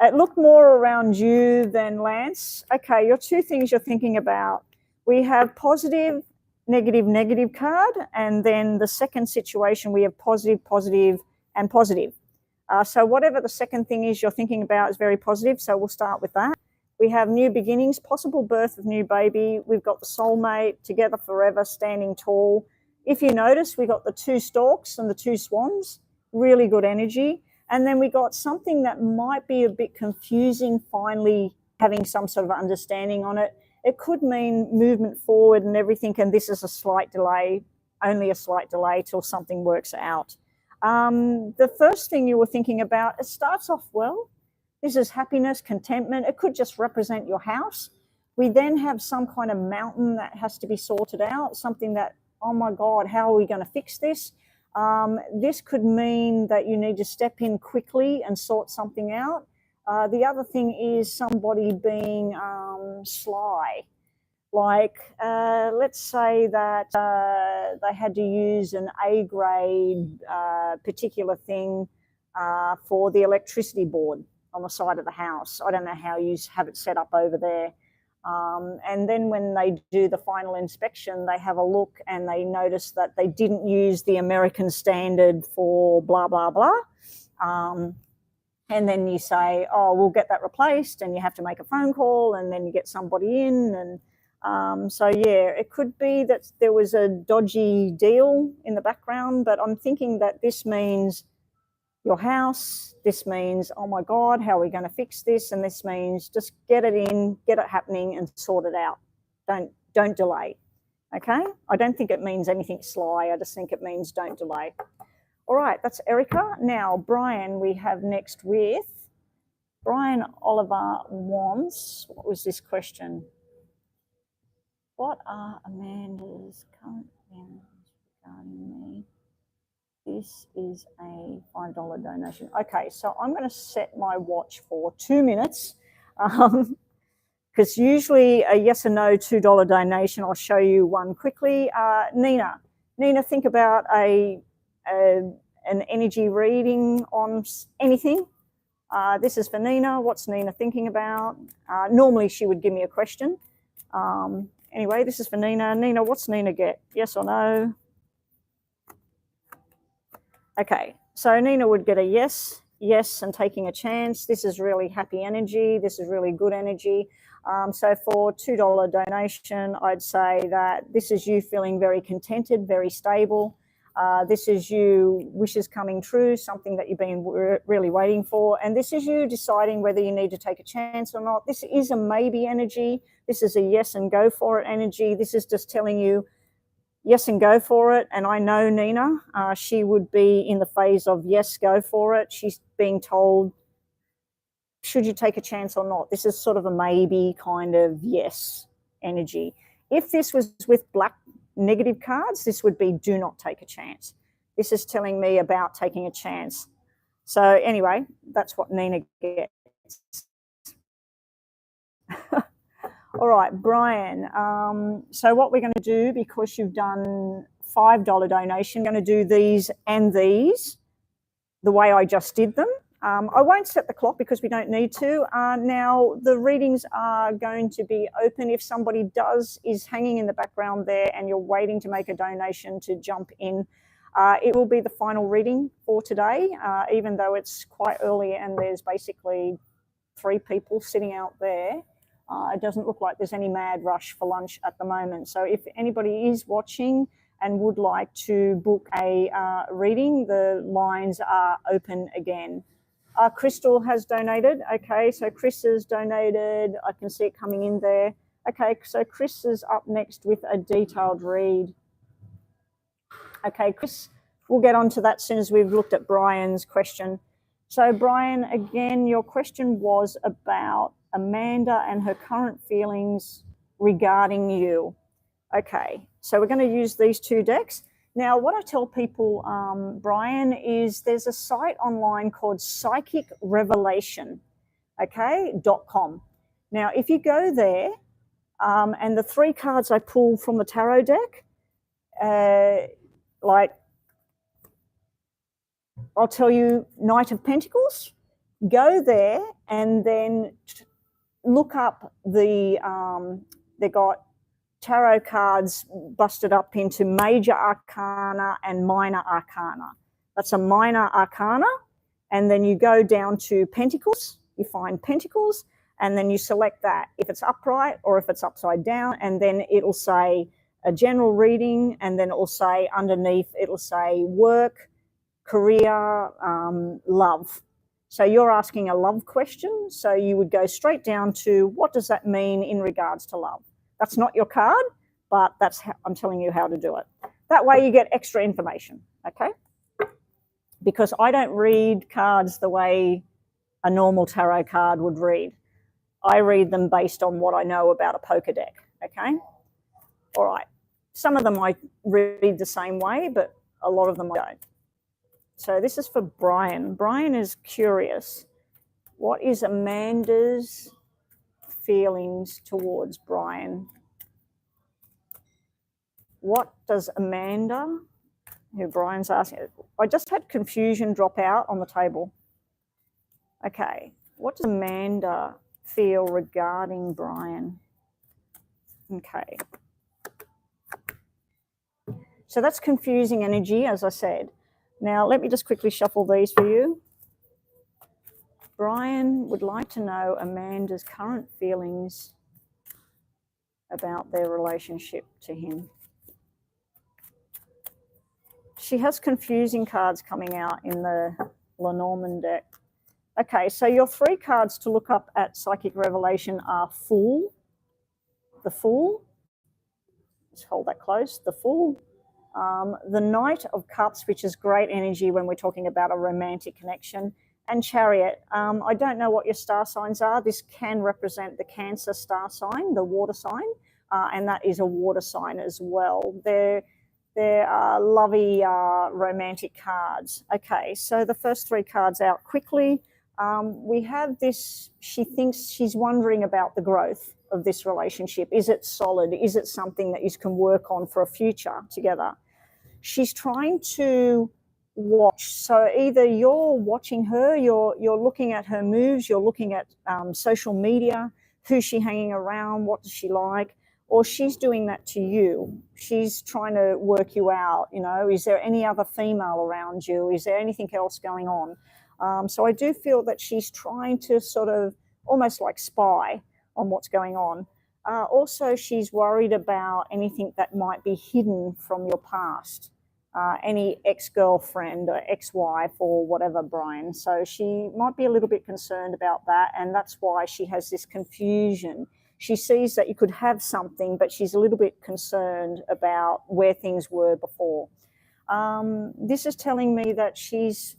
It looked more around you than Lance. Okay, your 2 things you're thinking about. We have positive, negative, negative card, and then the second situation we have positive, positive, and positive. So whatever the second thing is you're thinking about is very positive, so we'll start with that. We have new beginnings, possible birth of new baby. We've got the soulmate, together forever, standing tall. If you notice, we got the 2 storks and the 2 swans, really good energy. And then we got something that might be a bit confusing, finally having some sort of understanding on it. It could mean movement forward and everything, and this is a slight delay, only a slight delay till something works out. The first thing you were thinking about, it starts off well. This is happiness, contentment. It could just represent your house. We then have some kind of mountain that has to be sorted out, something that, oh my God, how are we going to fix this? This could mean that you need to step in quickly and sort something out. The other thing is somebody being sly. Like, let's say that they had to use an A-grade particular thing for the electricity board on the side of the house. I don't know how you have it set up over there. And then when they do the final inspection, they have a look and they notice that they didn't use the American standard for blah, blah, blah. And then you say, oh, we'll get that replaced, and you have to make a phone call, and then you get somebody in. And so, yeah, it could be that there was a dodgy deal in the background, but I'm thinking that this means your house. This means, oh my God, how are we going to fix this? And this means just get it in, get it happening and sort it out. Don't delay. Okay? I don't think it means anything sly. I just think it means don't delay. All right, that's Erica. Now, Brian, we have next with Brian Oliver wants, what was this question? What are Amanda's current feelings regarding me? This is a $5 donation. Okay, so I'm going to set my watch for 2 minutes because usually a yes or no $2 donation, I'll show you one quickly. Nina, think about an energy reading on anything. This is for Nina. What's Nina thinking about? Normally she would give me a question. Anyway, this is for Nina. Nina, what's Nina get? Yes or no? Okay, so Nina would get a yes, and taking a chance. This is really happy energy. This is really good energy. So for $2 donation, I'd say that this is you feeling very contented, very stable. This is you wishes coming true, something that you've been really waiting for. And this is you deciding whether you need to take a chance or not. This is a maybe energy. This is a yes and go for it energy. This is just telling you yes and go for it. And I know Nina, she would be in the phase of yes, go for it. She's being told, should you take a chance or not? This is sort of a maybe kind of yes energy. If this was with black negative cards, this would be do not take a chance. This is telling me about taking a chance. So anyway, that's what Nina gets. All right, Brian. So what we're going to do, because you've done $5 donation, I'm going to do these and these the way I just did them. I won't set the clock because we don't need to. Now, the readings are going to be open. If somebody is hanging in the background there and you're waiting to make a donation to jump in, it will be the final reading for today, even though it's quite early and there's basically 3 people sitting out there. It doesn't look like there's any mad rush for lunch at the moment. So if anybody is watching and would like to book a reading, the lines are open again. Crystal has donated. Okay, so Chris has donated. I can see it coming in there. Okay, so Chris is up next with a detailed read. Okay, Chris, we'll get on to that as soon as we've looked at Brian's question. So Brian, again, your question was about Amanda and her current feelings regarding you. Okay, so we're going to use these 2 decks. Now, what I tell people, Brian, is there's a site online called Psychic Revelation, .com. Now, if you go there, and the 3 cards I pulled from the tarot deck, like I'll tell you Knight of Pentacles, go there and then look up they got tarot cards busted up into major arcana and minor arcana. That's a minor arcana. And then you go down to pentacles, you find pentacles, and then you select that, if it's upright or if it's upside down, and then it'll say a general reading, and then it'll say underneath, it'll say work, career, love. So you're asking a love question, so you would go straight down to what does that mean in regards to love? That's not your card, but that's how I'm telling you how to do it. That way you get extra information, okay? Because I don't read cards the way a normal tarot card would read. I read them based on what I know about a poker deck, okay? All right. Some of them I read the same way, but a lot of them I don't. So this is for Brian. Brian is curious. What is Amanda's feelings towards Brian? What does Amanda, who Brian's asking, I just had confusion drop out on the table. Okay, what does Amanda feel regarding Brian? Okay. So that's confusing energy, as I said. Now, let me just quickly shuffle these for you. Brian would like to know Amanda's current feelings about their relationship to him. She has confusing cards coming out in the Lenormand deck. Okay, so your 3 cards to look up at Psychic Revelation are Fool, the Fool. Just hold that close, the Fool. The Knight of Cups, which is great energy when we're talking about a romantic connection, and Chariot. I don't know what your star signs are. This can represent the Cancer star sign, the water sign, and that is a water sign as well. They're lovely romantic cards. Okay, so the first 3 cards out quickly. We have this, she thinks, she's wondering about the growth of this relationship. Is it solid? Is it something that you can work on for a future together? She's trying to watch. So either you're watching her, you're looking at her moves, you're looking at social media, who's she hanging around, what does she like, or she's doing that to you. She's trying to work you out, you know, is there any other female around you? Is there anything else going on? So I do feel that she's trying to sort of almost like spy on what's going on. Also, she's worried about anything that might be hidden from your past, any ex-girlfriend or ex-wife or whatever, Brian. So she might be a little bit concerned about that, and that's why she has this confusion. She sees that you could have something, but she's a little bit concerned about where things were before. This is telling me that she's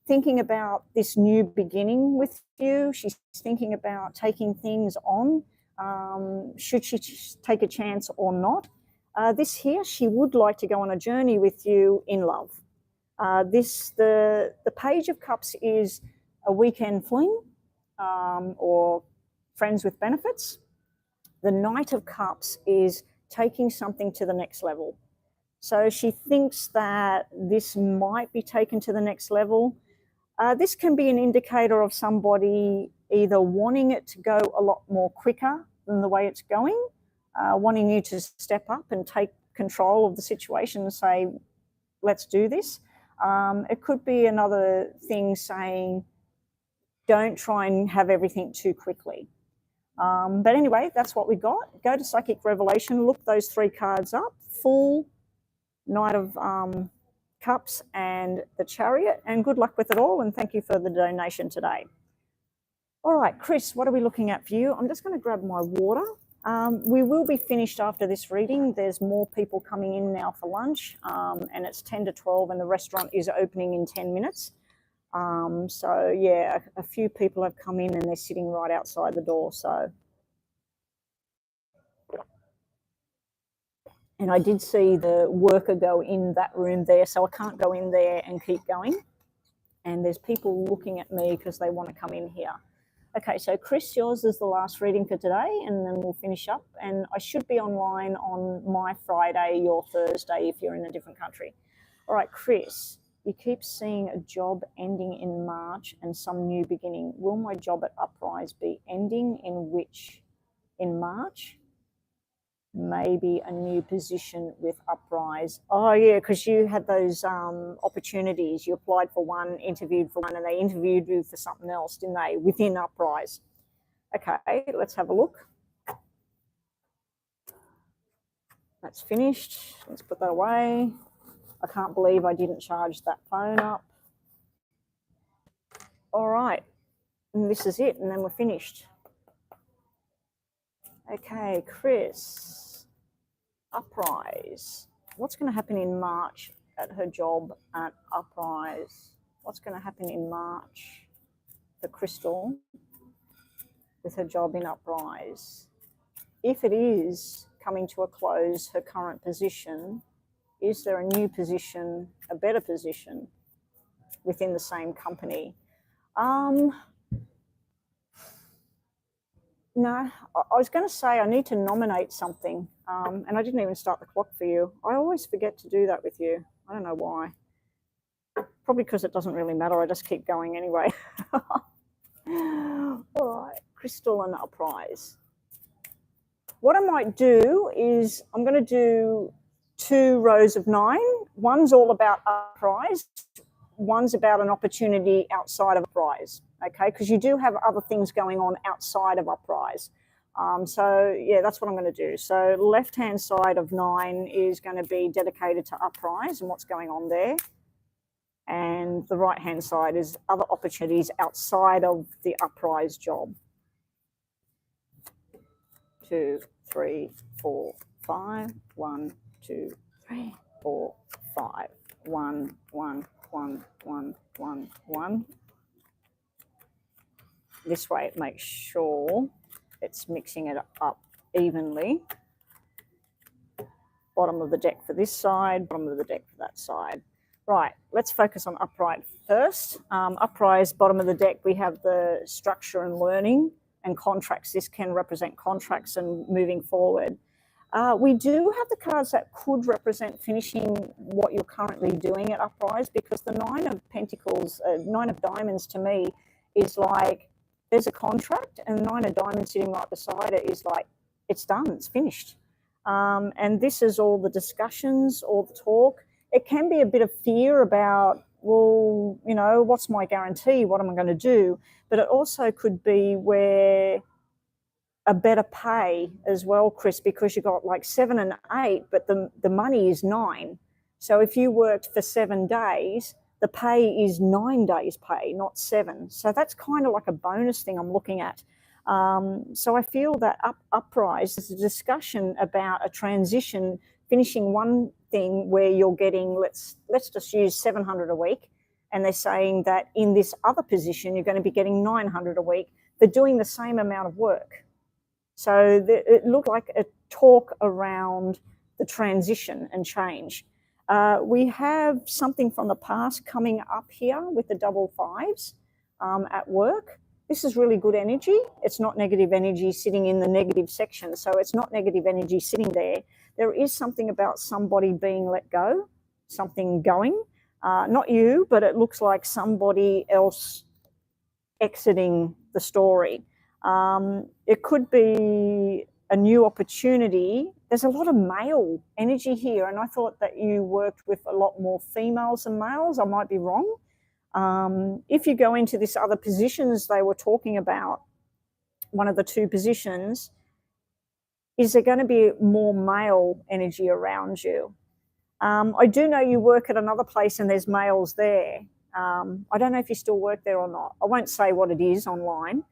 thinking about this new beginning with you. She's thinking about taking things on. Should she take a chance or not? This here, she would like to go on a journey with you in love. The Page of Cups is a weekend fling or friends with benefits. The Knight of Cups is taking something to the next level. So she thinks that this might be taken to the next level. This can be an indicator of somebody either wanting it to go a lot more quicker than the way it's going, wanting you to step up and take control of the situation and say, let's do this. It could be another thing saying, don't try and have everything too quickly. But anyway, that's what we got. Go to Psychic Revelation, look those 3 cards up, Fool, Knight of Cups and the Chariot, and good luck with it all, and thank you for the donation today. All right, Chris, what are we looking at for you? I'm just going to grab my water. We will be finished after this reading. There's more people coming in now for lunch, and it's 10 to 12 and the restaurant is opening in 10 minutes. So yeah, a few people have come in and they're sitting right outside the door. So, and I did see the worker go in that room there, so I can't go in there and keep going. And there's people looking at me because they want to come in here. Okay, so Chris, yours is the last reading for today, and then we'll finish up. And I should be online on my Friday, your Thursday, if you're in a different country. All right, Chris, you keep seeing a job ending in March and some new beginning. Will my job at Uprise be ending in March? Maybe a new position with Uprise. Oh yeah, because you had those opportunities. You applied for one, interviewed for one, and they interviewed you for something else, didn't they, within Uprise? Okay, let's have a look. That's finished. Let's put that away. I can't believe I didn't charge that phone up. All right, and this is it, and then we're finished. Okay, Chris, Uprise. What's going to happen in March at her job at Uprise? What's going to happen in March for Crystal with her job in Uprise? If it is coming to a close, her current position, is there a new position, a better position within the same company? No, I was going to say I need to nominate something, and I didn't even start the clock for you. I always forget to do that with you. I don't know why. Probably because it doesn't really matter. I just keep going anyway. All right, Crystal and Uprise. What I might do is I'm going to do 2 rows of 9. One's all about Uprise. One's about an opportunity outside of Uprise. Okay, because you do have other things going on outside of Uprise. So yeah, that's what I'm going to do. So left-hand side of 9 is going to be dedicated to Uprise and what's going on there. and the right-hand side is other opportunities outside of the uprise job. 2, 3, 4, 5. 1, 2, 3, 4, 5. 1, 1, 1, 1, 1, 1. This way it makes sure it's mixing it up evenly. Bottom of the deck for this side, bottom of the deck for that side. Right, let's focus on upright first. Uprise, bottom of the deck, we have the structure and learning and contracts. This can represent contracts and moving forward. We do have the cards that could represent finishing what you're currently doing at uprise, because the 9 of Pentacles, 9 of Diamonds to me is like there's a contract, and 9 of Diamonds sitting right beside it is like it's done, it's finished. And this is all the discussions, all the talk. It can be a bit of fear about, well, you know, what's my guarantee? What am I going to do? But it also could be where a better pay as well, Chris, because you got like 7 and 8, but the money is 9. So if you worked for 7 days, the pay is 9 days pay, not 7. So that's kind of like a bonus thing I'm looking at. So I feel that uprise is a discussion about a transition, finishing one thing where you're getting, let's just use 700 a week, and they're saying that in this other position you're going to be getting 900 a week for doing the same amount of work. So it looked like a talk around the transition and change. We have something from the past coming up here with the double 5s at work. This is really good energy. It's not negative energy sitting in the negative section. So it's not negative energy sitting there. There is something about somebody being let go, something going. Not you, but it looks like somebody else exiting the story. It could be a new opportunity. There's a lot of male energy here, and I thought that you worked with a lot more females than males. I might be wrong. If you go into this other positions they were talking about, one of the 2 positions, is there going to be more male energy around you? I do know you work at another place and there's males there. I don't know if you still work there or not. I won't say what it is online.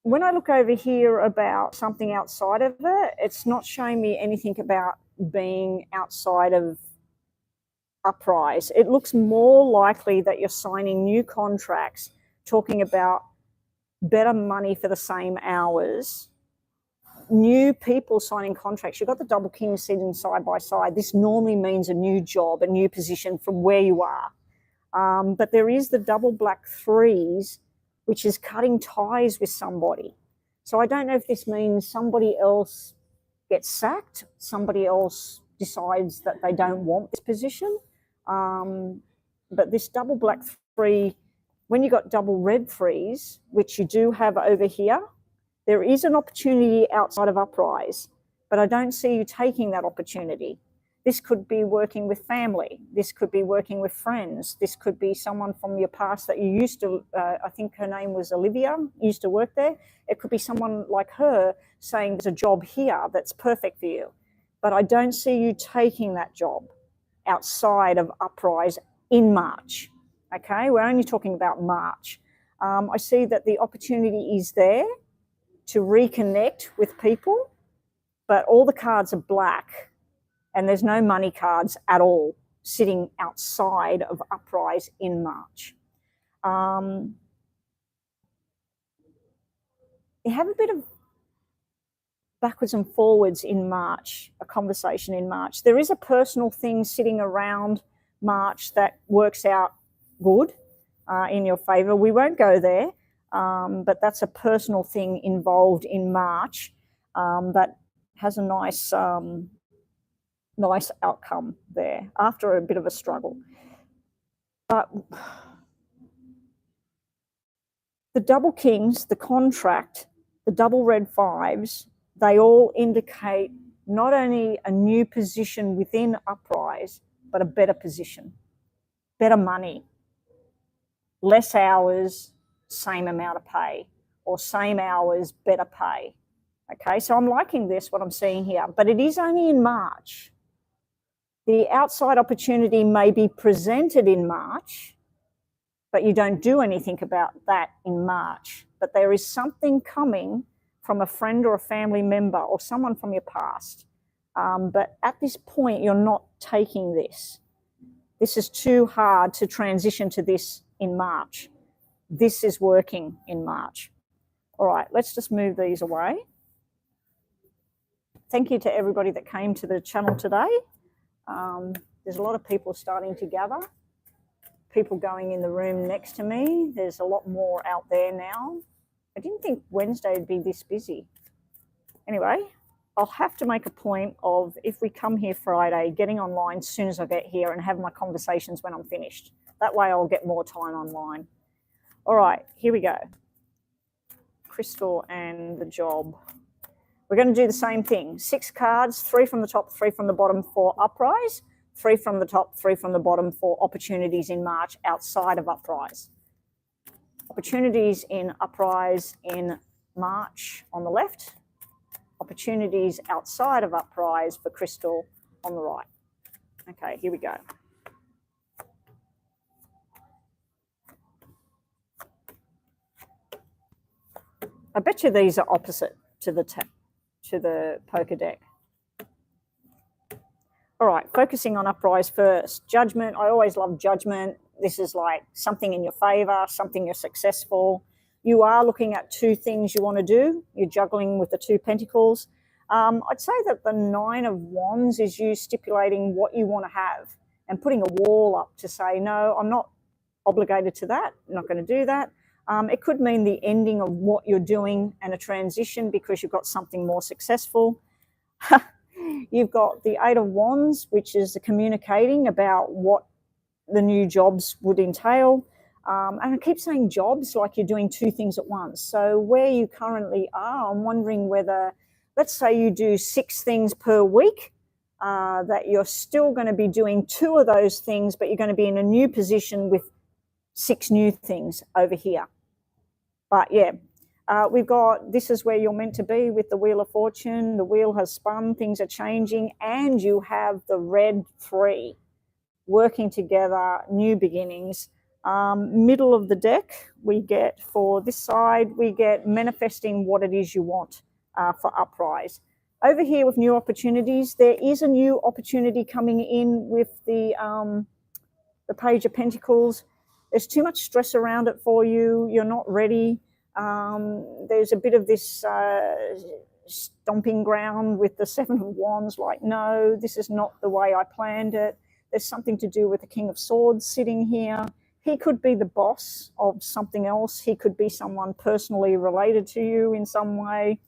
When I look over here about something outside of it, it's not showing me anything about being outside of uprise. It looks more likely that you're signing new contracts, talking about better money for the same hours, new people signing contracts. You've got the double king sitting side by side. This normally means a new job, a new position from where you are. But there is the double black 3s, which is cutting ties with somebody. So I don't know if this means somebody else gets sacked, somebody else decides that they don't want this position. But this double black 3, when you got double red 3s, which you do have over here, there is an opportunity outside of uprise, but I don't see you taking that opportunity. This could be working with family. This could be working with friends. This could be someone from your past that you used to, I think her name was Olivia, used to work there. It could be someone like her saying there's a job here that's perfect for you. But I don't see you taking that job outside of uprise in March. Okay, we're only talking about March. I see that the opportunity is there to reconnect with people, but all the cards are black. And there's no money cards at all sitting outside of uprise in March. You have a bit of backwards and forwards in March, a conversation in March. There is a personal thing sitting around March that works out good in your favour. We won't go there, but that's a personal thing involved in March that has a nice outcome there after a bit of a struggle. But the double kings, the contract, the double red 5s, they all indicate not only a new position within uprise, but a better position, better money, less hours, same amount of pay, or same hours, better pay. Okay, so I'm liking this, what I'm seeing here, but it is only in March. The outside opportunity may be presented in March, but you don't do anything about that in March. But there is something coming from a friend or a family member or someone from your past. But at this point, you're not taking this. This is too hard to transition to this in March. This is working in March. All right, let's just move these away. Thank you to everybody that came to the channel today. There's a lot of people starting to gather. People going in the room next to me. There's a lot more out there now. I didn't think Wednesday would be this busy. Anyway, I'll have to make a point of, if we come here Friday, getting online as soon as I get here and have my conversations when I'm finished. That way I'll get more time online. All right, here we go. Crystal and the job. We're going to do the same thing. 6 cards, 3 from the top, 3 from the bottom for Uprise, 3 from the top, 3 from the bottom for opportunities in March outside of Uprise. Opportunities in Uprise in March on the left, opportunities outside of Uprise for Crystal on the right. Okay, here we go. I bet you these are opposite to the poker deck. All right, focusing on Uprise first. Judgment, I always love Judgment. This is like something in your favor, something you're successful. You are looking at 2 things you want to do. You're juggling with the 2 pentacles. I'd say that the 9 of Wands is you stipulating what you want to have and putting a wall up to say, no, I'm not obligated to that. I'm not going to do that. It could mean the ending of what you're doing and a transition because you've got something more successful. You've got the 8 of Wands, which is the communicating about what the new jobs would entail. And I keep saying jobs like you're doing 2 things at once. So where you currently are, I'm wondering whether, let's say you do 6 things per week, that you're still going to be doing 2 of those things, but you're going to be in a new position with 6 new things over here. But yeah, we've got, this is where you're meant to be with the Wheel of Fortune. The wheel has spun, things are changing, and you have the red 3 working together, new beginnings. Middle of the deck, we get, for this side, we get manifesting what it is you want for Uprise. Over here with new opportunities, there is a new opportunity coming in with the Page of Pentacles. There's too much stress around it for you. You're not ready. There's a bit of this stomping ground with the 7 of Wands, like, no, this is not the way I planned it. There's something to do with the King of Swords sitting here. He could be the boss of something else. He could be someone personally related to you in some way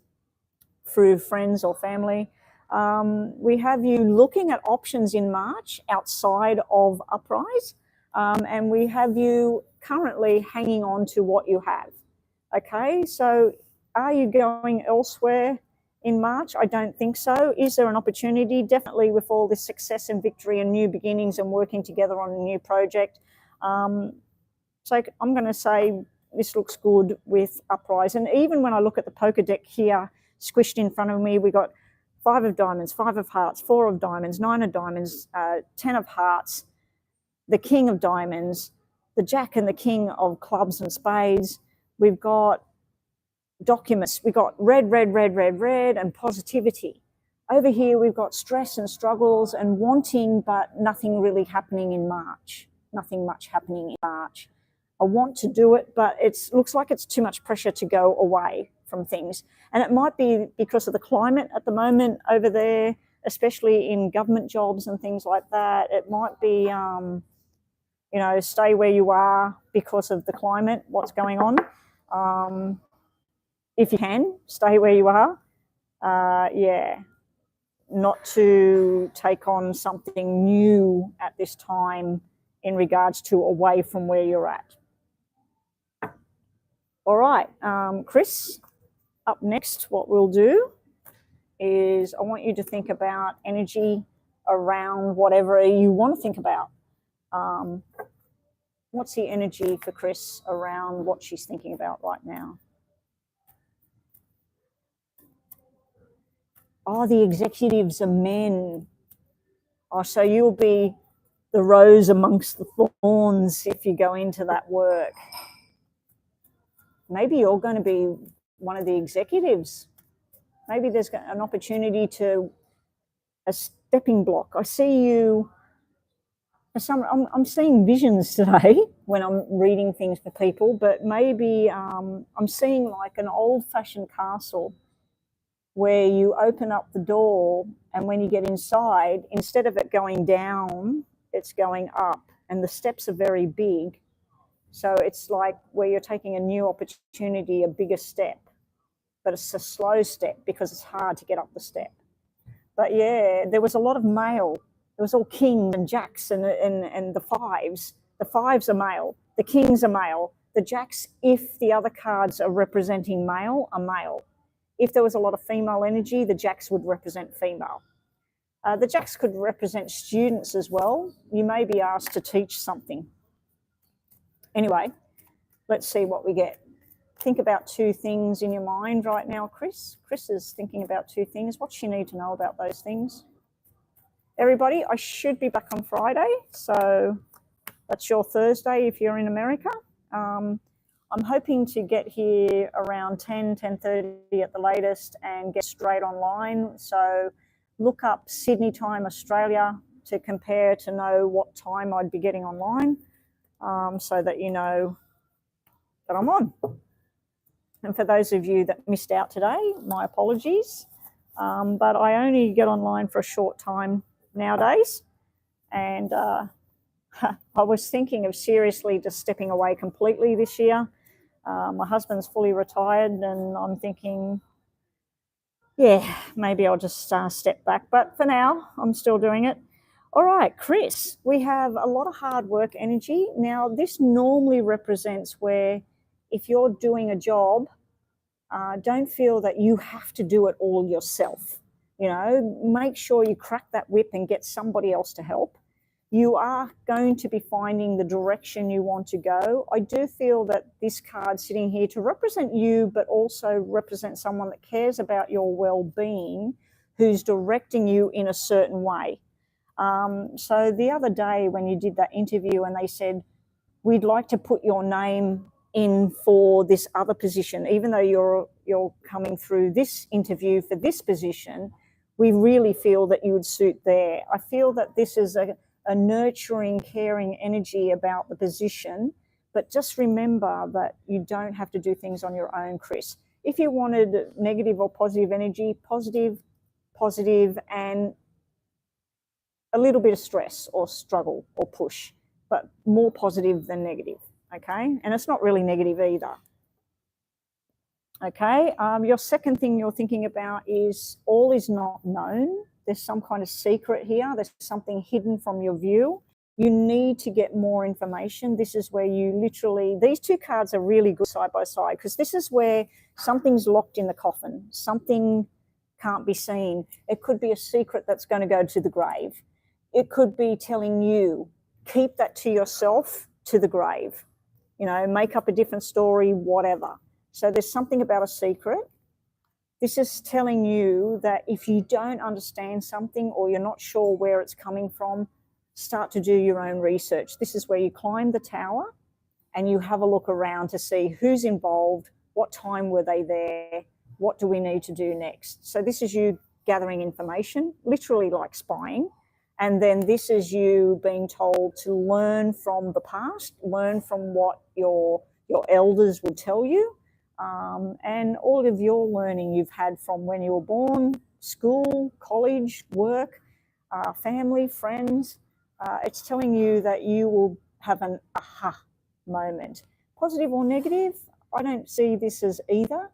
through friends or family. We have you looking at options in March outside of Uprise. And we have you currently hanging on to what you have. Okay, so are you going elsewhere in March? I don't think so. Is there an opportunity? Definitely, with all this success and victory and new beginnings and working together on a new project. So I'm going to say this looks good with Uprise. And even when I look at the poker deck here, squished in front of me, we got 5 of diamonds, 5 of hearts, 4 of diamonds, 9 of diamonds, 10 of hearts, the King of diamonds, the Jack and the King of clubs and spades. We've got documents. We've got red, red, red, red, red, and positivity. Over here, we've got stress and struggles and wanting, but nothing really happening in March. Nothing much happening in March. I want to do it, but it looks like it's too much pressure to go away from things. And it might be because of the climate at the moment over there, especially in government jobs and things like that. It might be, you know, stay where you are because of the climate, what's going on. If you can, stay where you are. Yeah, not to take on something new at this time in regards to away from where you're at. All right, Chris, up next, what we'll do is I want you to think about energy around whatever you want to think about. What's the energy for Chris around what she's thinking about right now? Oh, the executives are men. Oh, so you'll be the rose amongst the thorns if you go into that work. Maybe you're going to be one of the executives. Maybe there's an opportunity to a stepping block. I see you. I'm seeing visions today when I'm reading things for people, but maybe I'm seeing like an old-fashioned castle where you open up the door, and when you get inside, instead of it going down, it's going up, and the steps are very big. So it's like where you're taking a new opportunity, a bigger step, but it's a slow step because it's hard to get up the step. But yeah, there was a lot of male. It was all kings and jacks and the fives. The fives are male. The kings are male. The jacks, if the other cards are representing male, are male. If there was a lot of female energy, the jacks would represent female. The jacks could represent students as well. You may be asked to teach something. Anyway, let's see what we get. Think about 2 things in your mind right now, Chris. Chris is thinking about 2 things. What does she need to know about those things? Everybody, I should be back on Friday, so that's your Thursday if you're in America. I'm hoping to get here around 10:30 at the latest and get straight online. So look up Sydney time, Australia, to compare to know what time I'd be getting online, so that you know that I'm on. And for those of you that missed out today, my apologies. But I only get online for a short time nowadays. And I was thinking of seriously just stepping away completely this year. My husband's fully retired, and I'm thinking, yeah, maybe I'll just step back. But for now, I'm still doing it. All right, Chris, we have a lot of hard work energy. Now, this normally represents where if you're doing a job, don't feel that you have to do it all yourself. You know, make sure you crack that whip and get somebody else to help. You are going to be finding the direction you want to go. I do feel that this card sitting here to represent you, but also represent someone that cares about your well-being, who's directing you in a certain way. So the other day when you did that interview and they said, we'd like to put your name in for this other position, even though you're coming through this interview for this position, we really feel that you would suit there. I feel that this is a nurturing, caring energy about the position, but just remember that you don't have to do things on your own, Chris. If you wanted negative or positive energy, positive, and a little bit of stress or struggle or push, but more positive than negative, okay? And it's not really negative either. Okay, your second thing you're thinking about is all is not known. There's some kind of secret here. There's something hidden from your view. You need to get more information. This is where you literally, these 2 cards are really good side by side, because this is where something's locked in the coffin. Something can't be seen. It could be a secret that's going to go to the grave. It could be telling you, keep that to yourself to the grave. You know, make up a different story, whatever. So there's something about a secret. This is telling you that if you don't understand something or you're not sure where it's coming from, start to do your own research. This is where you climb the tower and you have a look around to see who's involved, what time were they there, what do we need to do next. So this is you gathering information, literally like spying. And then this is you being told to learn from the past, learn from what your elders would tell you. And all of your learning you've had from when you were born, school, college, work, family, friends. It's telling you that you will have an aha moment. Positive or negative, I don't see this as either.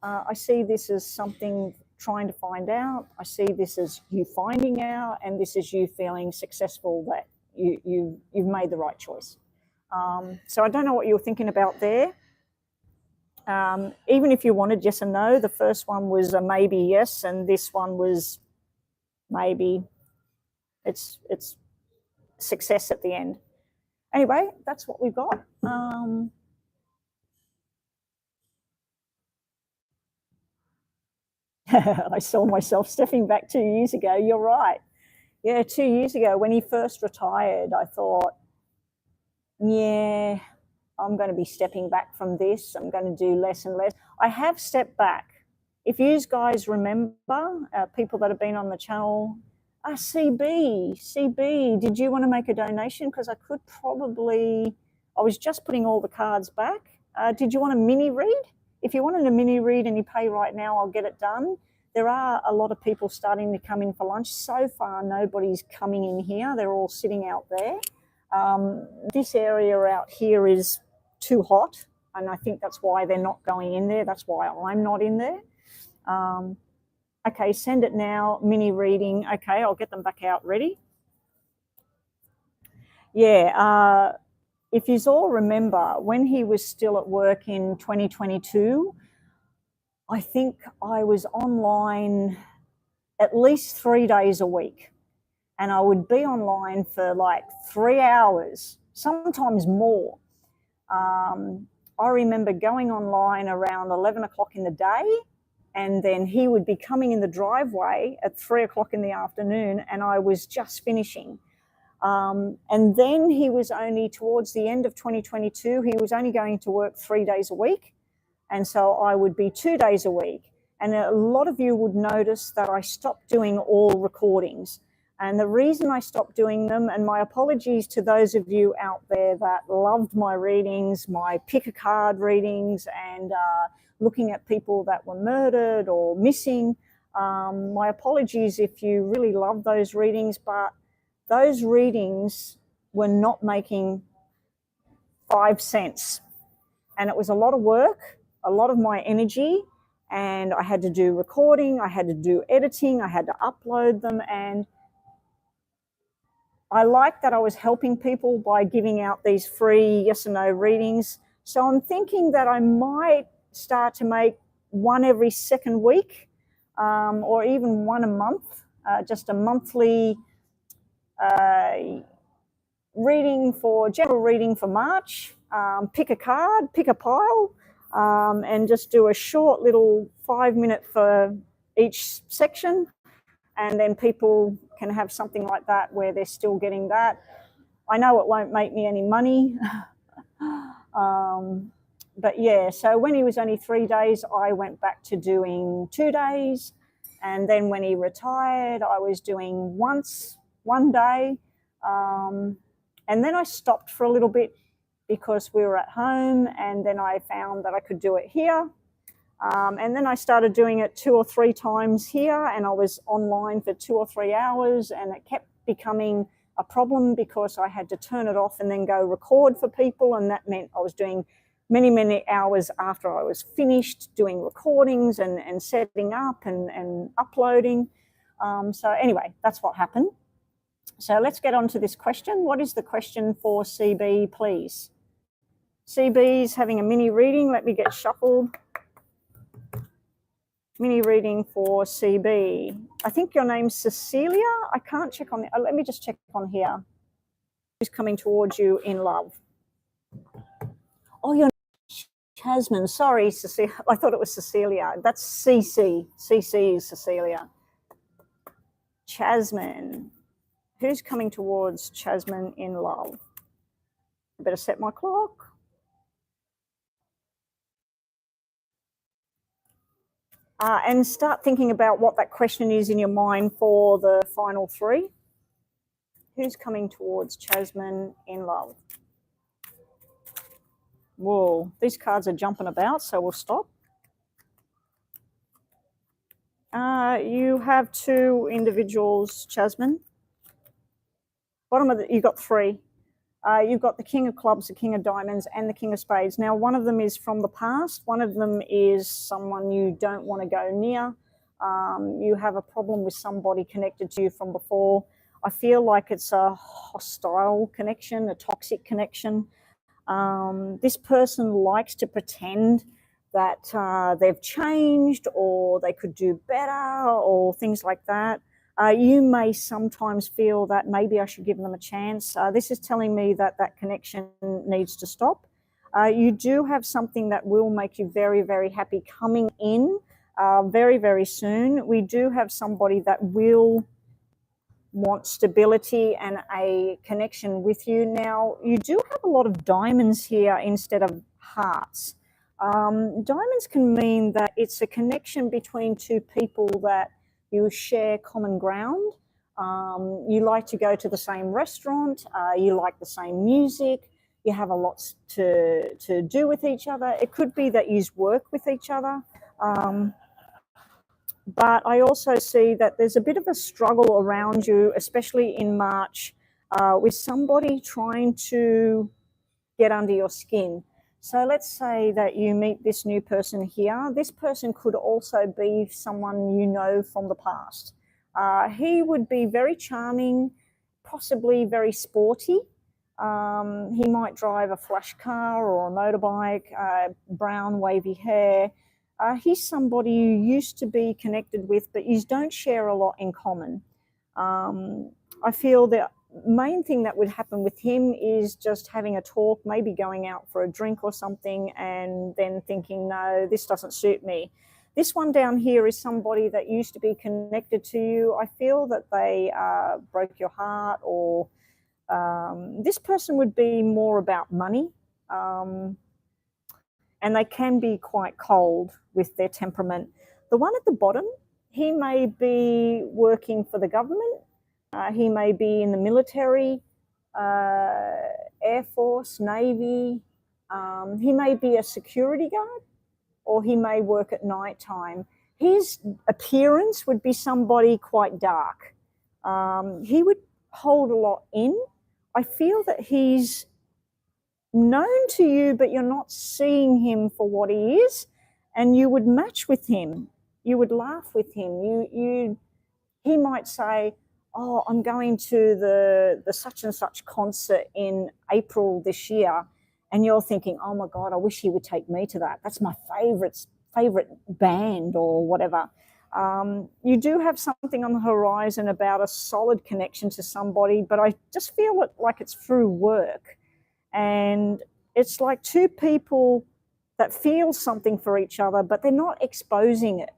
I see this as something trying to find out. I see this as you finding out, and this is you feeling successful that you've made the right choice. So I don't know what you're thinking about there. Even if you wanted yes and no, the first one was a maybe yes, and this one was maybe. It's success at the end. Anyway, that's what we've got. I saw myself stepping back 2 years ago. You're right. Yeah, 2 years ago when he first retired, I thought, yeah, I'm going to be stepping back from this. I'm going to do less and less. I have stepped back. If you guys remember, people that have been on the channel, CB, did you want to make a donation? Because I could probably, I was just putting all the cards back. Did you want a mini read? If you wanted a mini read and you pay right now, I'll get it done. There are a lot of people starting to come in for lunch. So far, nobody's coming in here. They're all sitting out there. This area out here is too hot, and I think that's why they're not going in there. That's why I'm not in there. Okay, send it now, mini reading. Okay, I'll get them back out ready. Yeah, if you all remember, when he was still at work in 2022, I think I was online at least 3 days a week. And I would be online for like 3 hours, sometimes more. I remember going online around 11 o'clock in the day, and then he would be coming in the driveway at 3 o'clock in the afternoon, and I was just finishing. And then he was only, towards the end of 2022, he was only going to work 3 days a week. And so I would be 2 days a week. And a lot of you would notice that I stopped doing all recordings. And the reason I stopped doing them, and my apologies to those of you out there that loved my readings, my pick a card readings, and looking at people that were murdered or missing. My apologies if you really love those readings, but those readings were not making 5 cents. And it was a lot of work, a lot of my energy, and I had to do recording, I had to do editing, I had to upload them, and I like that I was helping people by giving out these free yes or no readings. So I'm thinking that I might start to make one every second week, or even one a month, just a monthly general reading for March. Pick a card, pick a pile, and just do a short little 5-minute for each section. And then people can have something like that where they're still getting that. I know it won't make me any money. But yeah, so when he was only 3 days, I went back to doing 2 days. And then when he retired, I was doing one day. And then I stopped for a little bit because we were at home, and then I found that I could do it here. And then I started doing it 2 or 3 times here, and I was online for 2 or 3 hours, and it kept becoming a problem because I had to turn it off and then go record for people, and that meant I was doing many, many hours after I was finished doing recordings and setting up and uploading. So anyway, that's what happened. So let's get on to this question. What is the question for CB, please? CB's having a mini reading. Let me get shuffled. Mini reading for CB. I think your name's Cecilia. I can't check on the, let me just check on here. Who's coming towards you in love? Oh, your name's Jasmine. Sorry, Cecilia. I thought it was Cecilia. That's CC. CC is Cecilia. Jasmine. Who's coming towards Jasmine in love? I better set my clock. And start thinking about what that question is in your mind for the final 3. Who's coming towards Jasmine in love? Whoa, these cards are jumping about, so we'll stop. You have 2 individuals, Jasmine. Bottom of you got 3. You've got the King of Clubs, the King of Diamonds, and the King of Spades. Now, one of them is from the past. One of them is someone you don't want to go near. You have a problem with somebody connected to you from before. I feel like it's a hostile connection, a toxic connection. This person likes to pretend that they've changed, or they could do better, or things like that. You may sometimes feel that maybe I should give them a chance. This is telling me that that connection needs to stop. You do have something that will make you very, very happy coming in very, very soon. We do have somebody that will want stability and a connection with you. Now, you do have a lot of diamonds here instead of hearts. Diamonds can mean that it's a connection between two people that you share common ground. You like to go to the same restaurant. You like the same music. You have a lot to do with each other. It could be that you work with each other. But I also see that there's a bit of a struggle around you, especially in March, with somebody trying to get under your skin. So let's say that you meet this new person here. This person could also be someone you know from the past. He would be very charming, possibly very sporty. He might drive a flash car or a motorbike, brown wavy hair. He's somebody you used to be connected with, but you don't share a lot in common. I feel the main thing that would happen with him is just having a talk, maybe going out for a drink or something, and then thinking, no, this doesn't suit me. This one down here is somebody that used to be connected to you. I feel that they broke your heart, or this person would be more about money. And they can be quite cold with their temperament. The one at the bottom, he may be working for the government. He may be in the military, Air Force, Navy. He may be a security guard, or he may work at night time. His appearance would be somebody quite dark. He would hold a lot in. I feel that he's known to you, but you're not seeing him for what he is, and you would match with him. You would laugh with him. He might say, oh, I'm going to the such and such concert in April this year, and you're thinking, oh my God, I wish he would take me to that. That's my favorite band or whatever. You do have something on the horizon about a solid connection to somebody, but I just feel it like it's through work. And it's like two people that feel something for each other, but they're not exposing it,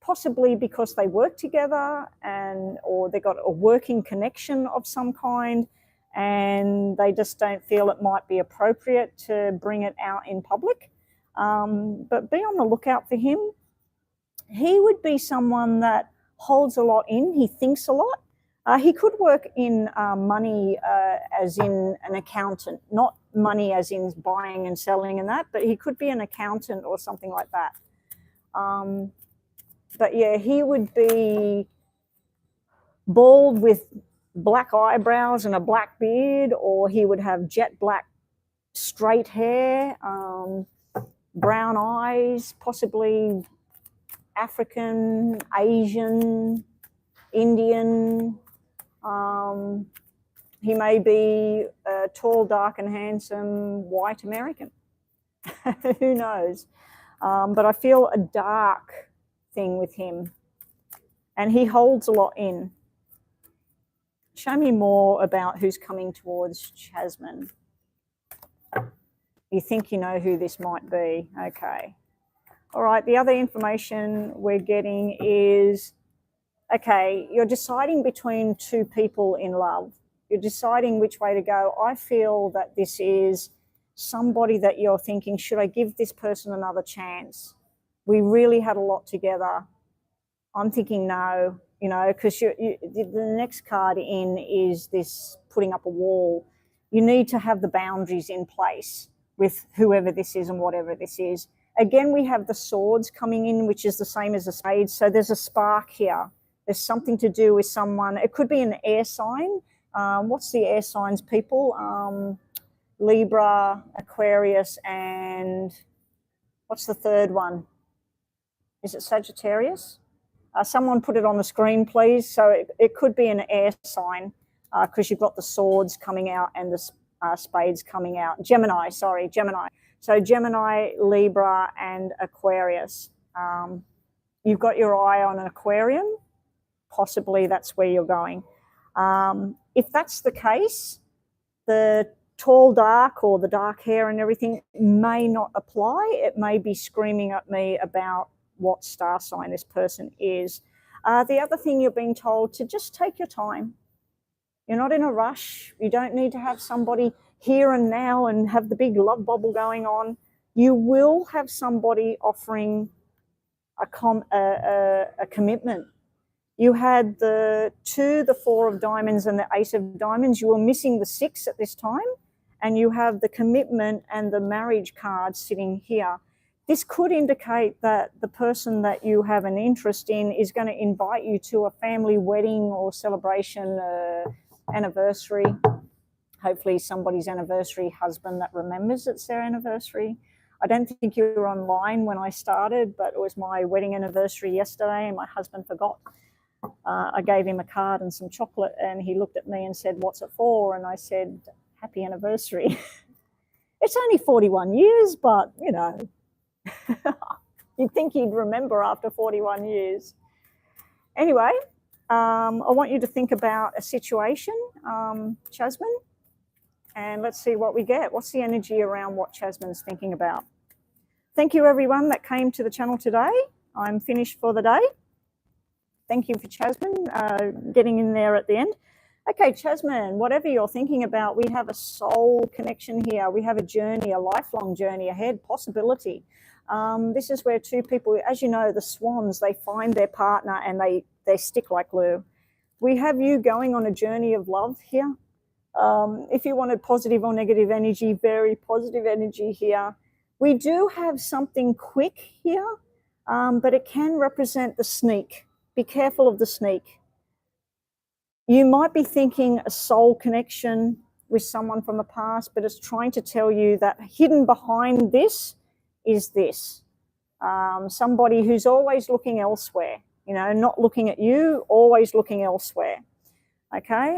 possibly because they work together or they got a working connection of some kind, and they just don't feel it might be appropriate to bring it out in public. But be on the lookout for him. He would be someone that holds a lot in. He thinks a lot. He could work in money as in an accountant, not money as in buying and selling and that, but he could be an accountant or something like that. But yeah, he would be bald with black eyebrows and a black beard, or he would have jet black straight hair, brown eyes, possibly African, Asian, Indian. He may be tall, dark and handsome, white American. Who knows? But I feel a dark thing with him, and he holds a lot in. Show me more about who's coming towards Jasmine. You think you know who this might be. Okay. All right, the other information we're getting is, okay, you're deciding between two people in love. You're deciding which way to go. I feel that this is somebody that you're thinking, should I give this person another chance? We really had a lot together. I'm thinking no, because the next card in is this putting up a wall. You need to have the boundaries in place with whoever this is and whatever this is. Again, we have the swords coming in, which is the same as the spades. So there's a spark here. There's something to do with someone. It could be an air sign. What's the air signs, people? Libra, Aquarius, and what's the third one? Is it Sagittarius? Someone put it on the screen, please. So it could be an air sign because you've got the swords coming out and the spades coming out. Gemini. So Gemini, Libra, and Aquarius. You've got your eye on an Aquarian. Possibly that's where you're going. If that's the case, the tall dark or the dark hair and everything may not apply. It may be screaming at me about what star sign this person is. The other thing, you're being told to just take your time. You're not in a rush. You don't need to have somebody here and now and have the big love bubble going on. You will have somebody offering a commitment. You had the 2, the 4 of diamonds and the Ace of diamonds. You were missing the 6 at this time. And you have the commitment and the marriage card sitting here. This could indicate that the person that you have an interest in is going to invite you to a family wedding or celebration, anniversary. Hopefully somebody's anniversary husband that remembers it's their anniversary. I don't think you were online when I started, but it was my wedding anniversary yesterday and my husband forgot. I gave him a card and some chocolate and he looked at me and said, "What's it for?" And I said, "Happy anniversary." It's only 41 years, but, you know, you'd think he'd remember after 41 years. Anyway, I want you to think about a situation, Chasmin, and let's see what we get. What's the energy around what Chasmin's thinking about? Thank you, everyone that came to the channel today. I'm finished for the day. Thank you for Chasmin getting in there at the end. Okay, Chasmin, whatever you're thinking about, we have a soul connection here. We have a journey, a lifelong journey ahead, possibility. This is where 2 people, as you know, the swans, they find their partner and they stick like glue. We have you going on a journey of love here. If you wanted positive or negative energy, very positive energy here. We do have something quick here, but it can represent the sneak. Be careful of the sneak. You might be thinking a soul connection with someone from the past, but it's trying to tell you that hidden behind this is this. Somebody who's always looking elsewhere, you know, not looking at you, always looking elsewhere. Okay.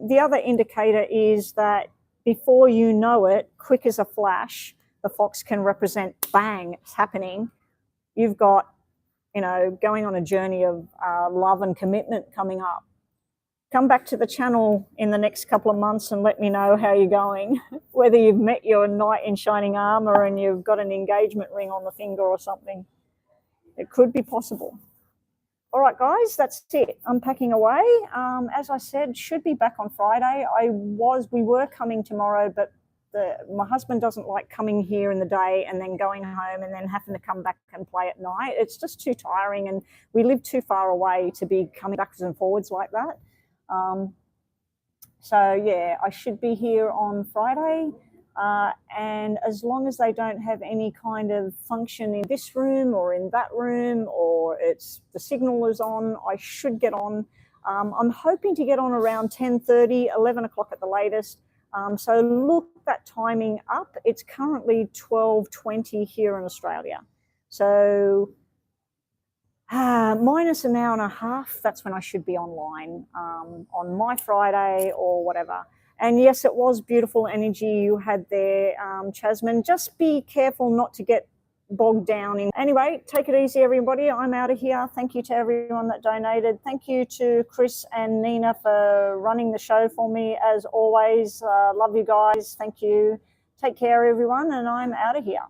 The other indicator is that before you know it, quick as a flash, the fox can represent bang, it's happening. You've got, you know, going on a journey of love and commitment coming up. Come back to the channel in the next couple of months and let me know how you're going, whether you've met your knight in shining armor and you've got an engagement ring on the finger or something. It could be possible. All right, guys, that's it. I'm packing away. As I said, should be back on Friday. We were coming tomorrow, but my husband doesn't like coming here in the day and then going home and then having to come back and play at night. It's just too tiring, and we live too far away to be coming backwards and forwards like that. So yeah, I should be here on Friday, and as long as they don't have any kind of function in this room or in that room, or the signal is on, I should get on. I'm hoping to get on around 10:30, 11 o'clock at the latest. So look that timing up. It's currently 12:20 here in Australia. So minus an hour and a half, that's when I should be online on my Friday or whatever. And yes, it was beautiful energy you had there, Chasmin. Just be careful not to get bogged down in. Anyway, take it easy, everybody. I'm out of here. Thank you to everyone that donated. Thank you to Chris and Nina for running the show for me, as always. Love you guys. Thank you. Take care, everyone, and I'm out of here.